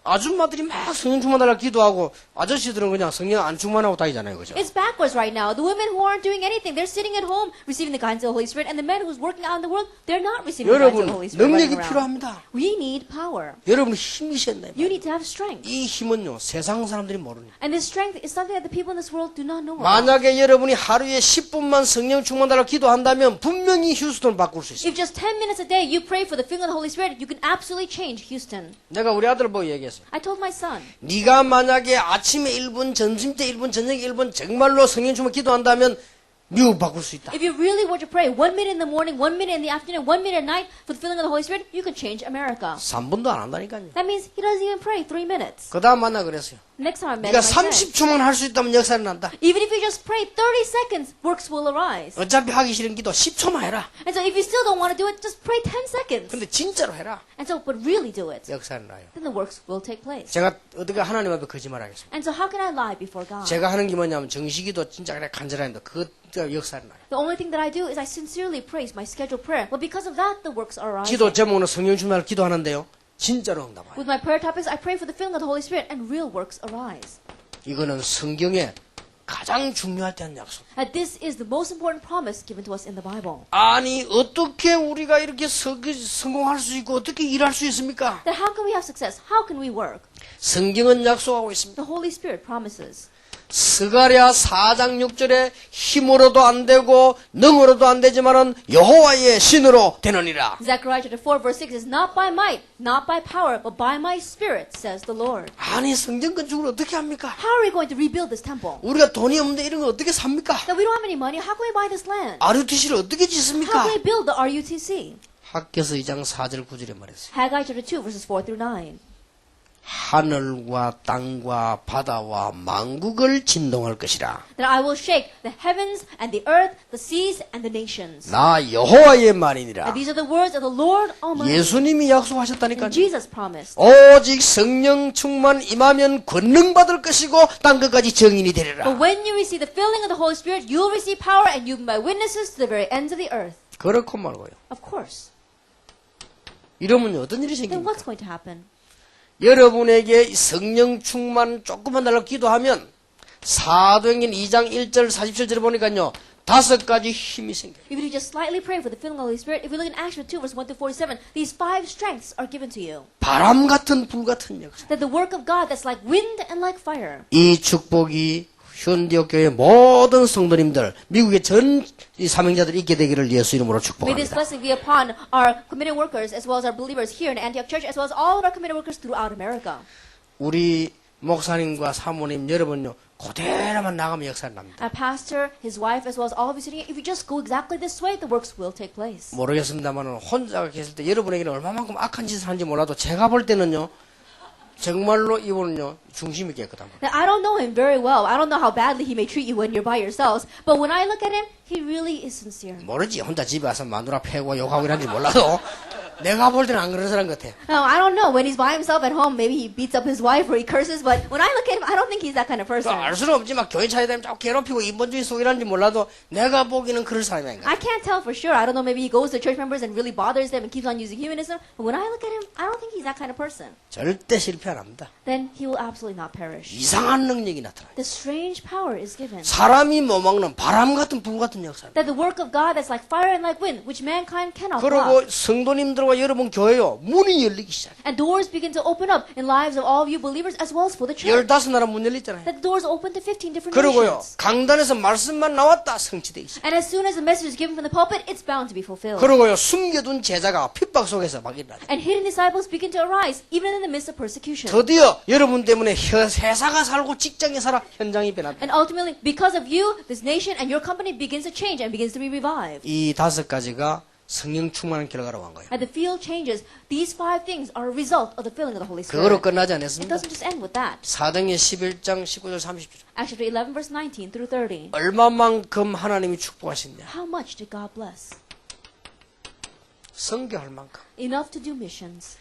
아줌마들이 막 성령 충만달라 기도하고 아저씨들은 그냥 성령 안 충만하고 다니잖아요, 그죠? It's backwards right now. The women who aren't doing anything, they're sitting at home receiving the guidance of the Holy Spirit, and the men who's working out in the world, they're not receiving the guidance of 여러분 the Holy Spirit. 능력이 running around. 필요합니다. We need power. 여러분 힘이셔야 돼요. You need to have strength. 이 힘은요 세상 사람들이 모르는. And this strength is something that the people in this world do not know about. 만약에 여러분이 하루에 10분만 성령 충만달라 기도한다면 분명히 휴스턴을 바꿀 수 있어요. If just 10 minutes a day you pray for the filling of the Holy Spirit, you can absolutely change Houston. 내가 우리 아들 보고 얘기했어요. I told my son, 네가 만약에 아침에 1분, 점심때 1분, 저녁에 1분 정말로 성령 충만 기도한다면 미국 바꿀 수 있다. if you really were to pray 1 minute in the morning, 1 minute in the afternoon, 1 minute at night for the filling of the Holy Spirit, you can change America. 3분도 안 한다니까요. That means he doesn't even pray 3 minutes. 그 다음 만나 그랬어요. Next time I met 네가 him, I said, 30초만 할 수 있다면 역사는 난다. even if you just pray 30 seconds, works will arise. 어차피 하기 싫은 기도 10초만 해라. And so if you still don't want to do it, just pray 10 seconds. 근데 진짜로 해라. And so, but really do it. 역사는 나요. Then the works will take place. 제가 어떻게 하나님 앞에 거짓말하겠습니까? And so how can I lie before God? 제가 하는 게 뭐냐면 정식기도 진짜 그래 간절한데 그것가 역사는 나요. The only thing that I do is I sincerely praise my scheduled prayer. But because of that, the works are arising. 기도 제목은 성령 충만을 기도하는데요. 진짜로 응답해요. With my prayer topics, I pray for the filling of the Holy Spirit, and real works arise. 이거는 성경에 가장 중요할 때 한 약속. And this is the most important promise given to us in the Bible. 아니 어떻게 우리가 이렇게 성공할 수 있고 어떻게 일할 수 있습니까? That how can we have success? How can we work? 성경은 약속하고 있습니다. The Holy Spirit promises. 스가랴 4장 6절에 힘으로도 안 되고 능으로도 안 되지만은 여호와의 신으로 되느니라. Zechariah chapter 4 verse 6 is not by might, not by power, but by my spirit, says the Lord. 아니 성전 건축을 어떻게 합니까? How are we going to rebuild this temple? 우리가 돈이 없는데 이런 거 어떻게 삽니까? That we don't have any money, how can we buy this land? RUTC를 어떻게 How 짓습니까? can we build the RUTC? 학교에서 2장 4절 9절에 말했어요. Haggai chapter 2 verses 4 through 9. 하늘과 땅과 바다와 만국을 진동할 것이라. That I will shake the heavens and the earth, the seas and the nations. 나 여호와의 말이니라. And these are the words of the Lord Almighty. 예수님이 약속하셨다니까요. And Jesus promised. 오직 성령 충만 임하면 권능 받을 것이고 땅 끝까지 증인이 되리라. But when you receive the filling of the Holy Spirit, you will receive power and you will be my witnesses to the very ends of the earth. 그렇고 말고요. Of course. 이러면 어떤 일이 Then 생깁니까? what's going to happen? 여러분에게 성령 충만 조금만 달라고 기도하면 사도행전 2장 1절 47절에 보니까요. 5가지 힘이 생겨요. If you just slightly pray for the filling of the Holy Spirit, if we look in Acts 2 verse 1 to 47, these 5 strengths are given to you. 바람 같은 불 같은 역사. That the work of God that's like wind and like fire. 이 축복이 현대교회 모든 성도님들, 미국의 전 사명자들이 있게 되기를 예수 이름으로 May this 축복합니다. blessing be upon our committed workers as well as our believers here in Antioch Church as well as all of our committed workers throughout America. 우리 목사님과 사모님 여러분요. 그대로만 나가면 역사는 납니다. Our pastor, his wife, as well as all of you sitting here, if you just go exactly this way, the works will take place. 모르겠습니다만 혼자 계실 때 여러분에게는 얼마만큼 악한 짓을 하는지 몰라도 제가 볼 때는요. 정말로 이분은요. 중심이 깨끗합니다. Now, I don't know him very well. I don't know how badly he may treat you when you're by yourselves. But when I look at him, he really is sincere. 모르지. 혼자 집에 와서 마누라 패고 욕하고 이런지 몰라도 내가 볼 때는 안 그런 사람 같아. Now, I don't know. When he's by himself at home, maybe he beats up his wife or he curses. But when I look at him, I don't think he's that kind of person. 알 수는 없지만 교회 차에 되면 자꾸 괴롭히고 인본주의 속이라는지 몰라도 내가 보기에는 그럴 사람이 아닌가. I can't tell for sure. I don't know. Maybe he goes to church members and really bothers them and keeps on using humanism. But when I look at him, I don't think he's that kind of person. 절대 실패 안 합니다. Then he will absolutely not perish. 이상한 능력이 나타나요. The strange power is given. 사람이 못 막는 바람 같은 불 같은 역사입니다. That the work of God that's like fire and like wind, which mankind cannot 그리고 block. 성도님들과 성도들과 여러분 교회요 문이 열리기 시작해요. And doors begin to open up in lives of all of you believers as well as for the church. 15나라 문 열렸잖아요. That the doors open to 15 different 그리고요 nations. 강단에서 말씀만 나왔다 성취되기 시작. And as soon as the message is given from the pulpit, it's bound to be fulfilled. 그리고요 숨겨둔 제자가 핍박 속에서 막 일어나죠. And hidden disciples begin to arise, even in the midst of persecution. 드디어 여러분 때문에 회사가 살고 직장이 살아 현장이 변합니다. And ultimately, because of you, this nation and your company begins to change and begins to be revived. 이 5가지가 성령 충만한 결과로 한 거예요. And the field changes. These 5 things are a result of the filling of the Holy 그거로 Spirit. 끝나지 It 않았습니다. doesn't just end with that. 사도행전 11장 19절 30절. Acts chapter 11, verse 19 through 30. 얼마만큼 하나님이 축복하셨냐. How much did God bless? 선교할 만큼. Enough to do missions.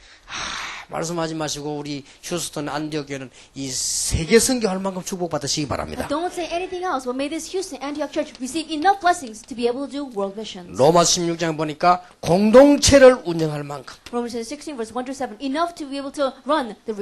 말씀하지 마시고 우리 휴스턴 안디옥 교회는 이 세계 선교할 만큼 축복받으시기 바랍니다. Don't say anything else, but may this Houston Antioch Church receive enough blessings to be able to do world missions. 로마 16장 보니까 공동체를 운영할 만큼 Romans 16, verse 1 to 7. Enough to be able to run the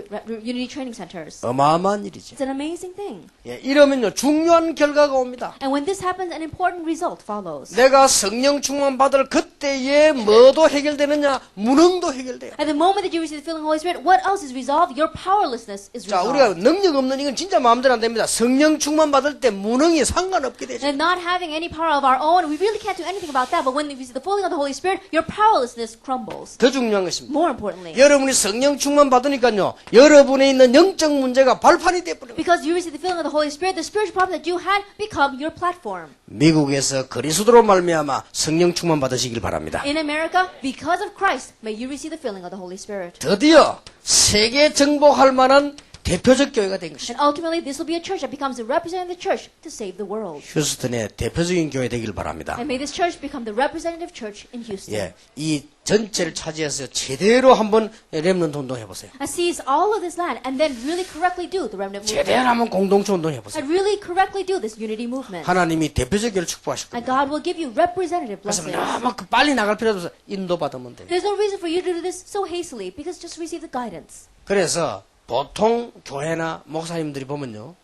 Unity Training Centers. 어마어마한 일이죠. It's an amazing thing. 예, 이러면요 중요한 결과가 옵니다. And when this happens, an important result follows. 내가 성령 충만 받을 그때에 뭐도 해결되느냐? 무능도 해결돼요. At the moment that you receive the filling of the Holy Spirit, what else is resolved? Your powerlessness is 자, 우리가 resolved. 능력 없는 이건 진짜 마음대로 안 됩니다. 성령 충만 받을 때 무능이 상관없게 되죠. And not having any power of our own, we really can't do anything about that. But when we receive the filling of the Holy Spirit, your powerlessness crumbles. 더 중요한 것입니다. More importantly, 여러분이 성령 충만 받으니까요. 여러분에 있는 영적 문제가 발판이 되어버려요. because you receive the filling of the Holy Spirit, the spiritual problem that you had become your platform. 미국에서 그리스도로 말미암아 성령 충만 받으시길 바랍니다. In America, because of Christ, may you receive the filling of the Holy Spirit. 드디어 세계 정복할 만한 대표적 교회가 된 것입니다. And ultimately, this will be a church that becomes the representative church to save the world. 휴스턴의 대표적인 교회 되길 바랍니다. And may this church become the representative church in Houston. 예, 이 전체를 차지해서 제대로 한번 렘넌트 운동 해보세요. And seize all of this land and then really correctly do the remnant 제대로 movement. 한번 공동체 운동 해보세요. And really correctly do this unity movement. 하나님이 대표적 교회를 축복하실 And 겁니다. God will give you representative 그래서 blessings. 너무 빨리 나갈 필요도 없어요. 인도받으면 돼요. There's no reason for you to do this so hastily because just receive the guidance. 그래서 보통 교회나 목사님들이 보면요.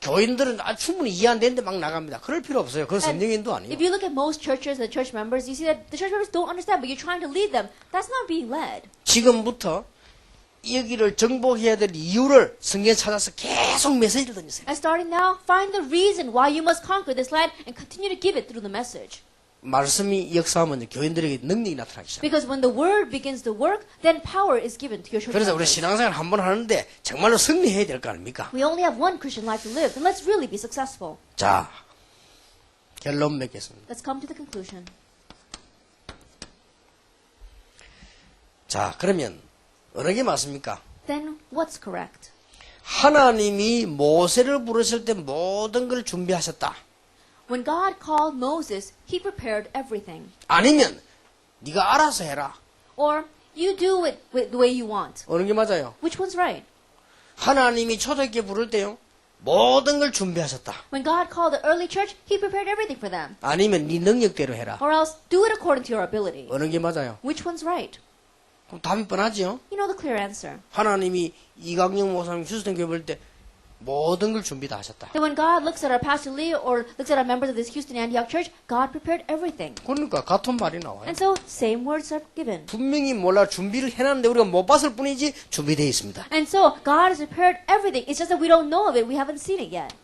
교인들은 충분히 이해 안 되는데 막 나갑니다. 그럴 필요 없어요. 그건 성령인도 If 아니에요. you look at most churches and the church members, you see that the church members don't understand, but you're trying to lead them. That's not being led. 지금부터 여기를 정복해야 될 이유를 성경에 찾아서 계속 메시지를 던지세요. And starting now, find the reason why you must conquer this land and continue to give it through the message. 말씀이 역사하면 교인들에게 능력이 나타나기 시작합니다. Because when the word begins to work, then power is given to your church 그래서 우리 members. 신앙생활 한 번 하는데 정말로 승리해야 될 거 아닙니까? We only have one Christian life to live, and let's really be successful. 자, 결론 맺겠습니다. Let's come to the conclusion. 자, 그러면 어느 게 맞습니까? Then what's correct? 하나님이 모세를 부르실 때 모든 걸 준비하셨다. When God called Moses, he prepared everything. 아니면 네가 알아서 해라. Or you do it the way you want. 어느 게 맞아요? Which one's right? 하나님이 초대교회 부를 때요. 모든 걸 준비하셨다. When God called the early church, he prepared everything for them. 아니면 네 능력대로 해라. Or else do it according to your ability. 어느 게 맞아요? Which one's right? 그럼 답이 뻔하지요? You know the clear answer. 하나님이 이강영 목사님 휴스턴 교회 부를 때 모든 걸 준비 다 하셨다. That when God looks at our Pastor Lee or looks at our members of this Houston Antioch Church, God prepared everything. 그러니까 같은 말이 나와요. And so, same words are given. 분명히 몰라 준비를 해놨는데 우리가 못 봤을 뿐이지 준비되어 있습니다. And so, God has prepared everything. It's just that we don't know of it. We haven't seen it yet.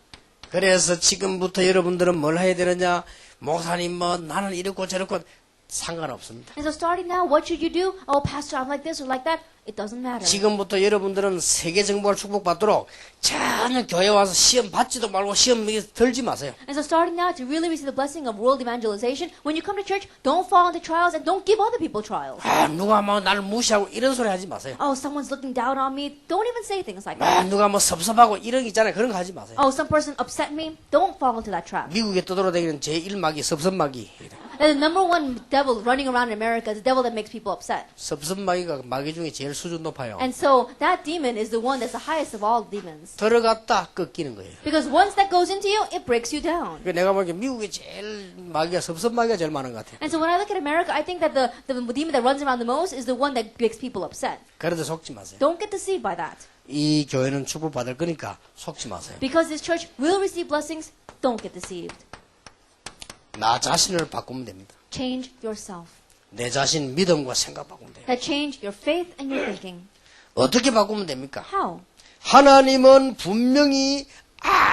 그래서 지금부터 여러분들은 뭘 해야 되느냐? 목사님 뭐 나는 이렇고 저렇고 상관없습니다. And so, starting now, what should you do? Oh, Pastor, I'm like this or like that. It doesn't matter. 지금부터 여러분들은 세계 정복을 축복받도록 전혀 교회 와서 시험 받지도 말고 시험 들지 마세요. And so starting now to really receive the blessing of world evangelization, when you come to church, don't fall into trials and don't give other people trials. 아, 누가 뭐 나를 무시하고 이런 소리 하지 마세요. Oh, someone's looking down on me. Don't even say things like 아, that. 누가 뭐 섭섭하고 이런 거 있잖아요. 그런 거 하지 마세요. Oh, some person upset me. Don't fall into that trap. 미국에 떠돌아다니는 제1마귀 섭섭마귀. And the number one devil running around in America is the devil that makes people upset. 섭섭마귀가 마귀 중에 제일 수준 높아요. And so that demon is the one that's the highest of all demons. 들어갔다 꺾이는 거예요. Because once that goes into you, it breaks you down. 그러니까 내가 보기에 미국에 제일 마귀가 섭섭마귀가 제일 많은 것 같아요. And so when I look at America, I think that the demon that runs around the most is the one that makes people upset. 그래도 속지 마세요. Don't get deceived by that. 이 교회는 축복받을 거니까 속지 마세요. Because this church will receive blessings, don't get deceived. 나 자신을 바꾸면 됩니다. Change yourself. 내 자신 믿음과 생각 바꾸면 돼요. that change your faith and your thinking. 어떻게 바꾸면 됩니까? How? 하나님은 분명히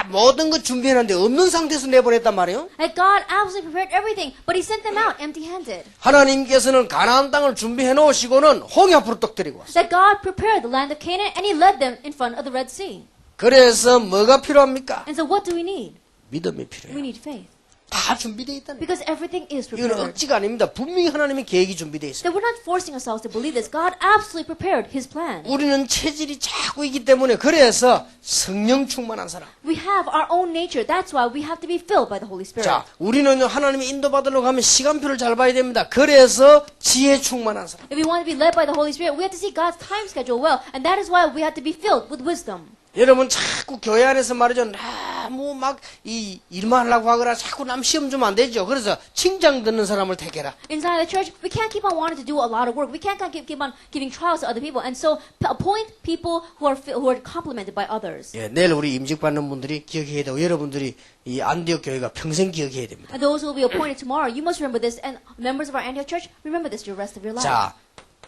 모든 것 준비해놨는데 없는 상태에서 내보냈단 말이에요. That God absolutely prepared everything, but He sent them out empty-handed. 하나님께서는 가나안 땅을 준비해 놓으시고는 홍해 앞으로 떡 데리고 왔어요. That God prepared the land of Canaan and He led them in front of the Red Sea. 그래서 뭐가 필요합니까? And so what do we need? 믿음이 We 필요해요. need faith. 다 준비되어 있다는 거예요. Because everything is 이건 prepared. 억지가 아닙니다. 분명히 하나님의 계획이 준비되어 있어요. That we're not forcing ourselves to believe this. God absolutely prepared His plan. 우리는 체질이 자꾸 있기 때문에 그래서 성령 충만한 사람. We have our own nature. That's why we have to be filled by the Holy Spirit. 자, 우리는 하나님의 인도받으려고 하면 시간표를 잘 봐야 됩니다. 그래서 지혜 충만한 사람. If we want to be led by the Holy Spirit, we have to see God's time schedule well. And that is why we have to be filled with wisdom. 여러분 자꾸 교회 안에서 말이죠. 너무 막 이 일만 하려고 하거나 자꾸 남 시험 주면 안 되죠. 그래서 칭찬 듣는 사람을 택해라. Inside the church, we can't keep on wanting to do a lot of work. We can't keep on giving trials to other people. And so appoint people who are complimented by others. 예, 내일 우리 임직 받는 분들이 기억해야 되고 여러분들이 이 안디옥 교회가 평생 기억해야 됩니다. And those who will be appointed tomorrow, you must remember this. And members of our Antioch church, remember this the rest of your life. 자,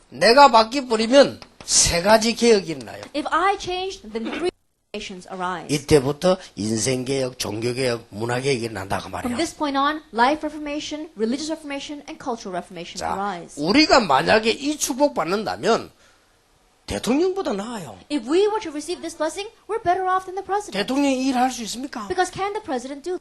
내가 바뀌 버리면 세 가지 개혁이 일어나요. If I change, then three transformations arise. 이때부터 인생개혁, 종교개혁, 문화개혁이 일어난다 그 From 말이에요. this point on, life reformation, religious reformation, and cultural reformation 자, arise. 우리가 만약에 이 축복 받는다면 대통령보다 나아요. If we were to receive this blessing, we're better off than the president. 대통령이 일할 수 있습니까? Because can the president do?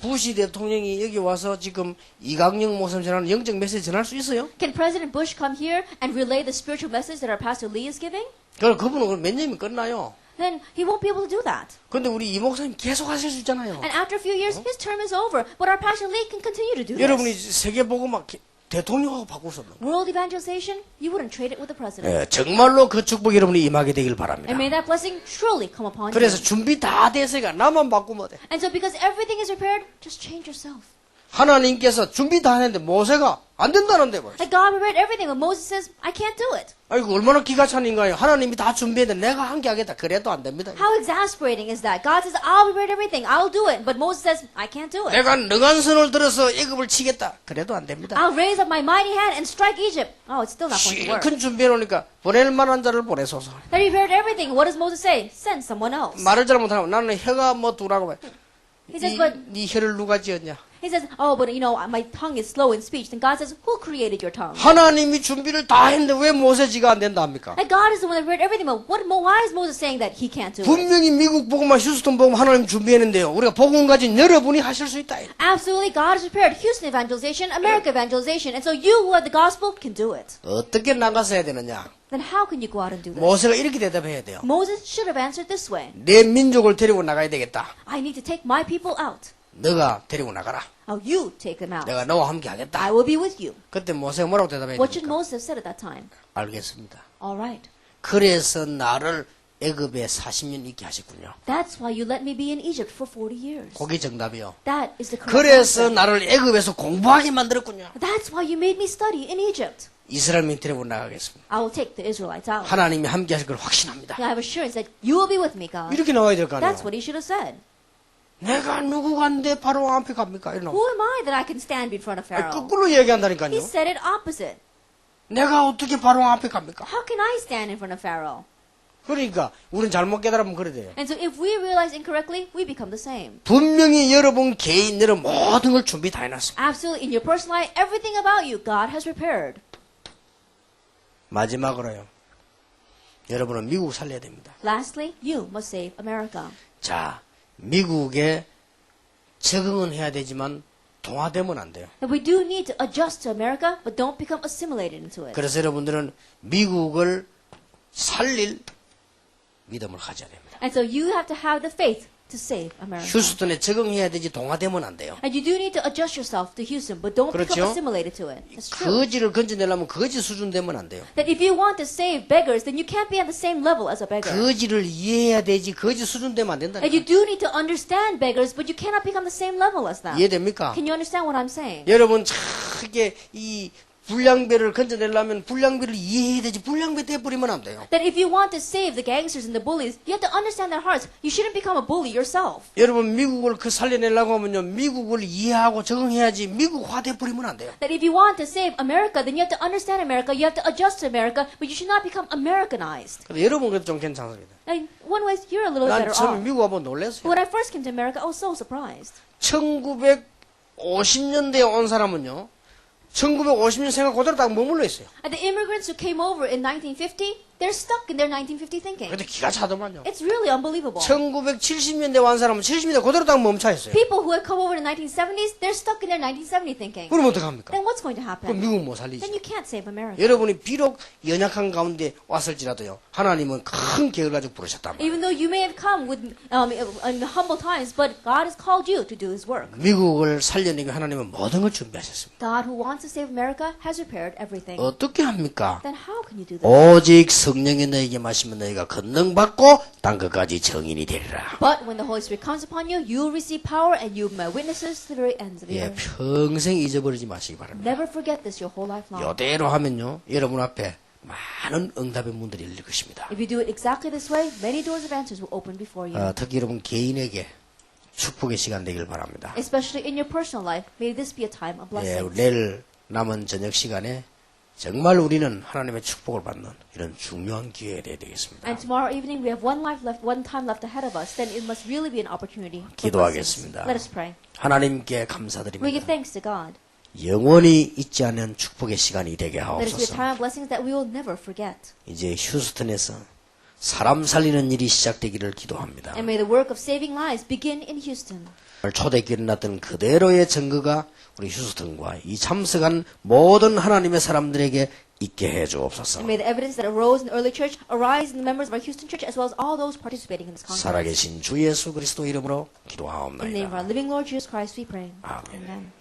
부시 대통령이 여기 와서 지금 이강영 목사님 전하는 영적 메시지 전할 수 있어요? Can President Bush come here and relay the spiritual message that our Pastor Lee is giving? 그럼 그분은 몇 년이면 끝나요. Then he won't be able to do that. 근데 우리 이 목사님 계속 하실 수 있잖아요. And after a few years, his term is over. But our Pastor Lee can continue to do 여러분이 this. 세계 보고 막 대통령하고 바꿀 수 없는 거예요. World evangelization, you wouldn't trade it with the president. 예, 정말로 그 축복이 여러분이 임하게 되길 바랍니다. And may that blessing truly come upon 그래서 you. 준비 다 됐으니까 나만 바꾸면 돼. And so because everything is prepared, just change yourself. 하나님께서 준비 다 했는데 모세가 안 된다는데 뭐. Like God prepared everything, but Moses says, I can't do it. 아이고 얼마나 기가 찬인가요. 하나님이 다 준비했는데 내가 한 게 하겠다. 그래도 안 됩니다. How exasperating is that? God says, I'll prepare everything. I'll do it. But Moses says, I can't do it. 내가 능한 손을 들어서 애굽을 치겠다. 그래도 안 됩니다. I'll raise up my mighty hand and strike Egypt. Oh, it's still not going to work. 큰 준비해 놓으니까 보낼 만한 자를 보내소서. They prepared everything. What does Moses say? Send someone else. 말을 잘못하면 나는 혀가 뭐 두라고 해. He says, but 네 혀를 누가 지었냐? he says, oh, but you know, my tongue is slow in speech. Then God says, who created your tongue? 하나님이 준비를 다 했는데 왜 모세지가 안 된다 합니까? And God is the one that prepared everything. But why is Moses saying that he can't do it? 분명히 미국 복음과 휴스턴 복음 하나님 준비했는데요. 우리가 복음 가진 여러분이 하실 수 있다. Absolutely, God has prepared Houston evangelization, America evangelization, and so you who have the gospel can do it. 어떻게 나가서 해야 되느냐? Then how can you go out and do this? 모세가 이렇게 대답해야 돼요. Moses should have answered this way. 내 민족을 데리고 나가야 되겠다. I need to take my people out. 너가 데리고 나가라. Now you take them out. 내가 너와 함께 하겠다. I will be with you. 그때 모세가 뭐라고 대답해야 What should 됩니까? Moses have said at that time? 알겠습니다. All right. 그래서 나를 애굽에 40년 있게 하셨군요. That's why you let me be in Egypt for 40 years. 그게 정답이요. That is the correct 그래서 answer. 나를 애굽에서 공부하게 만들었군요. That's why you made me study in Egypt. 이스라엘민 데리고 나가겠습니다. I will take the Israelites out. 하나님이 함께 하실 걸 확신합니다. I have assurance that you will be with me, God. 이렇게 나와야 될 거 아니에요. That's what he should have said. 내가 누구간데 바로 앞에 갑니까? 이런. Who am I that I can stand in front of 아니, Pharaoh? 거꾸로 얘기한다니까요. He said it opposite. 내가 어떻게 바로 앞에 갑니까? How can I stand in front of Pharaoh? 그러니까 우리는 잘못 깨달으면 그래 돼요. And so if we realize incorrectly, we become the same. 분명히 여러분 개인들은 모든 걸 준비 다 해놨습니다. Absolutely. In your personal life, everything about you, God has prepared. 마지막으로요. 여러분은 미국 살려야 됩니다. Lastly, you must save America. 자, 미국에 적응은 해야 되지만 동화되면 안 돼요. That we do need to adjust to America, but don't become assimilated into it. 그래서 여러분들은 미국을 살릴 믿음을 가져야 됩니다. And so you have to have the faith to save America. 휴스턴에 적응해야 되지 동화되면 안 돼요. And you do need to adjust yourself to Houston, but don't 그렇죠? become assimilated to it. That's true. 거지를 건져내려면 거지 수준 되면 안 돼요. That if you want to save beggars, then you can't be at the same level as a beggar. 거지를 이해해야 되지 거지 수준 되면 안 된다니까. And you do need to understand beggars, but you cannot become the same level as them. 이해됩니까? Can you understand what I'm saying? 여러분 참 이게 이 불량배를 건져내려면 불량배를 이해해야 되지 불량배 돼버리면 안 돼요. That if you want to save the gangsters and the bullies, you have to understand their hearts. You shouldn't become a bully yourself. 여러분 미국을 살려내려고 하면요 미국을 이해하고 적응해야지 미국화 돼버리면 안 돼요. That if you want to save America, then you have to understand America, you have to adjust to America, but you should not become Americanized. 근데 여러분 그래도 좀 괜찮습니다. And one way, you're a little 난 better 처음에 off. 미국 와보고 놀랐어요. When I first came to America, I was so surprised. 1950년대에 온 사람은요 1950년 생각 그대로 딱 머물러 있어요. And the immigrants who came over in 1950, they're stuck in their 1950 thinking. 근데 기가 차더만요. It's really unbelievable. 1970년대 온 사람은 70년대 그대로 딱 멈춰 있어요. People who have come over in the 1970s, they're stuck in their 1970 thinking. 그럼 어떡합니까? Then what's going to 그럼 happen? 미국 못 살리죠. Then you can't save America. 여러분이 비록 연약한 가운데 왔을지라도요. 하나님은 큰 계획을 가지고 부르셨단 말이에요. Even though you may have come with in humble times, but God has called you to do His work. 미국을 살려내기 하나님은 모든 걸 준비하셨습니다. God who wants to save America has prepared everything. 어떻게 합니까? Then how can you do that? 오직 성령이 너에게 마시면 너희가 권능받고 땅 끝까지 정인이 되리라. But when the Holy Spirit comes upon you, you will receive power and you will be my witnesses to the very ends of the 예, earth. 평생 잊어버리지 마시기 바랍니다. Never forget this your whole life long. 이대로 하면요. 여러분 앞에 많은 응답의 문들이 열릴 것입니다. If you do it exactly this way, many doors of answers will open before you. 특히 여러분 개인에게 축복의 시간 되길 바랍니다. Especially in your personal life, may this be a time of 예, blessings. 내일 남은 저녁 시간에 정말 우리는 하나님의 축복을 받는 이런 중요한 기회가 되어야 되겠습니다. And tomorrow evening we have one time left ahead of us. Then it must really be an opportunity for 기도하겠습니다. blessings. Let us pray. 하나님께 We give 감사드립니다. thanks to God. 영원히 잊지 않는 축복의 시간이 되게 Let us be a 하옵소서. time of blessings that we will never forget. 이제 휴스턴에서 사람 살리는 일이 시작되기를 기도합니다. And may the work of saving lives begin in Houston. 초대교회 났던 그대로의 증거가 우리 휴스턴과 이 참석한 모든 하나님의 사람들에게 있게 해 주옵소서. And may the evidence that arose in the early church arise in the members of our Houston church as well as all those participating in this conference. 살아계신 주 예수 그리스도 이름으로 In the name of 기도하옵나이다. our living Lord Jesus Christ we pray. 아멘. Amen.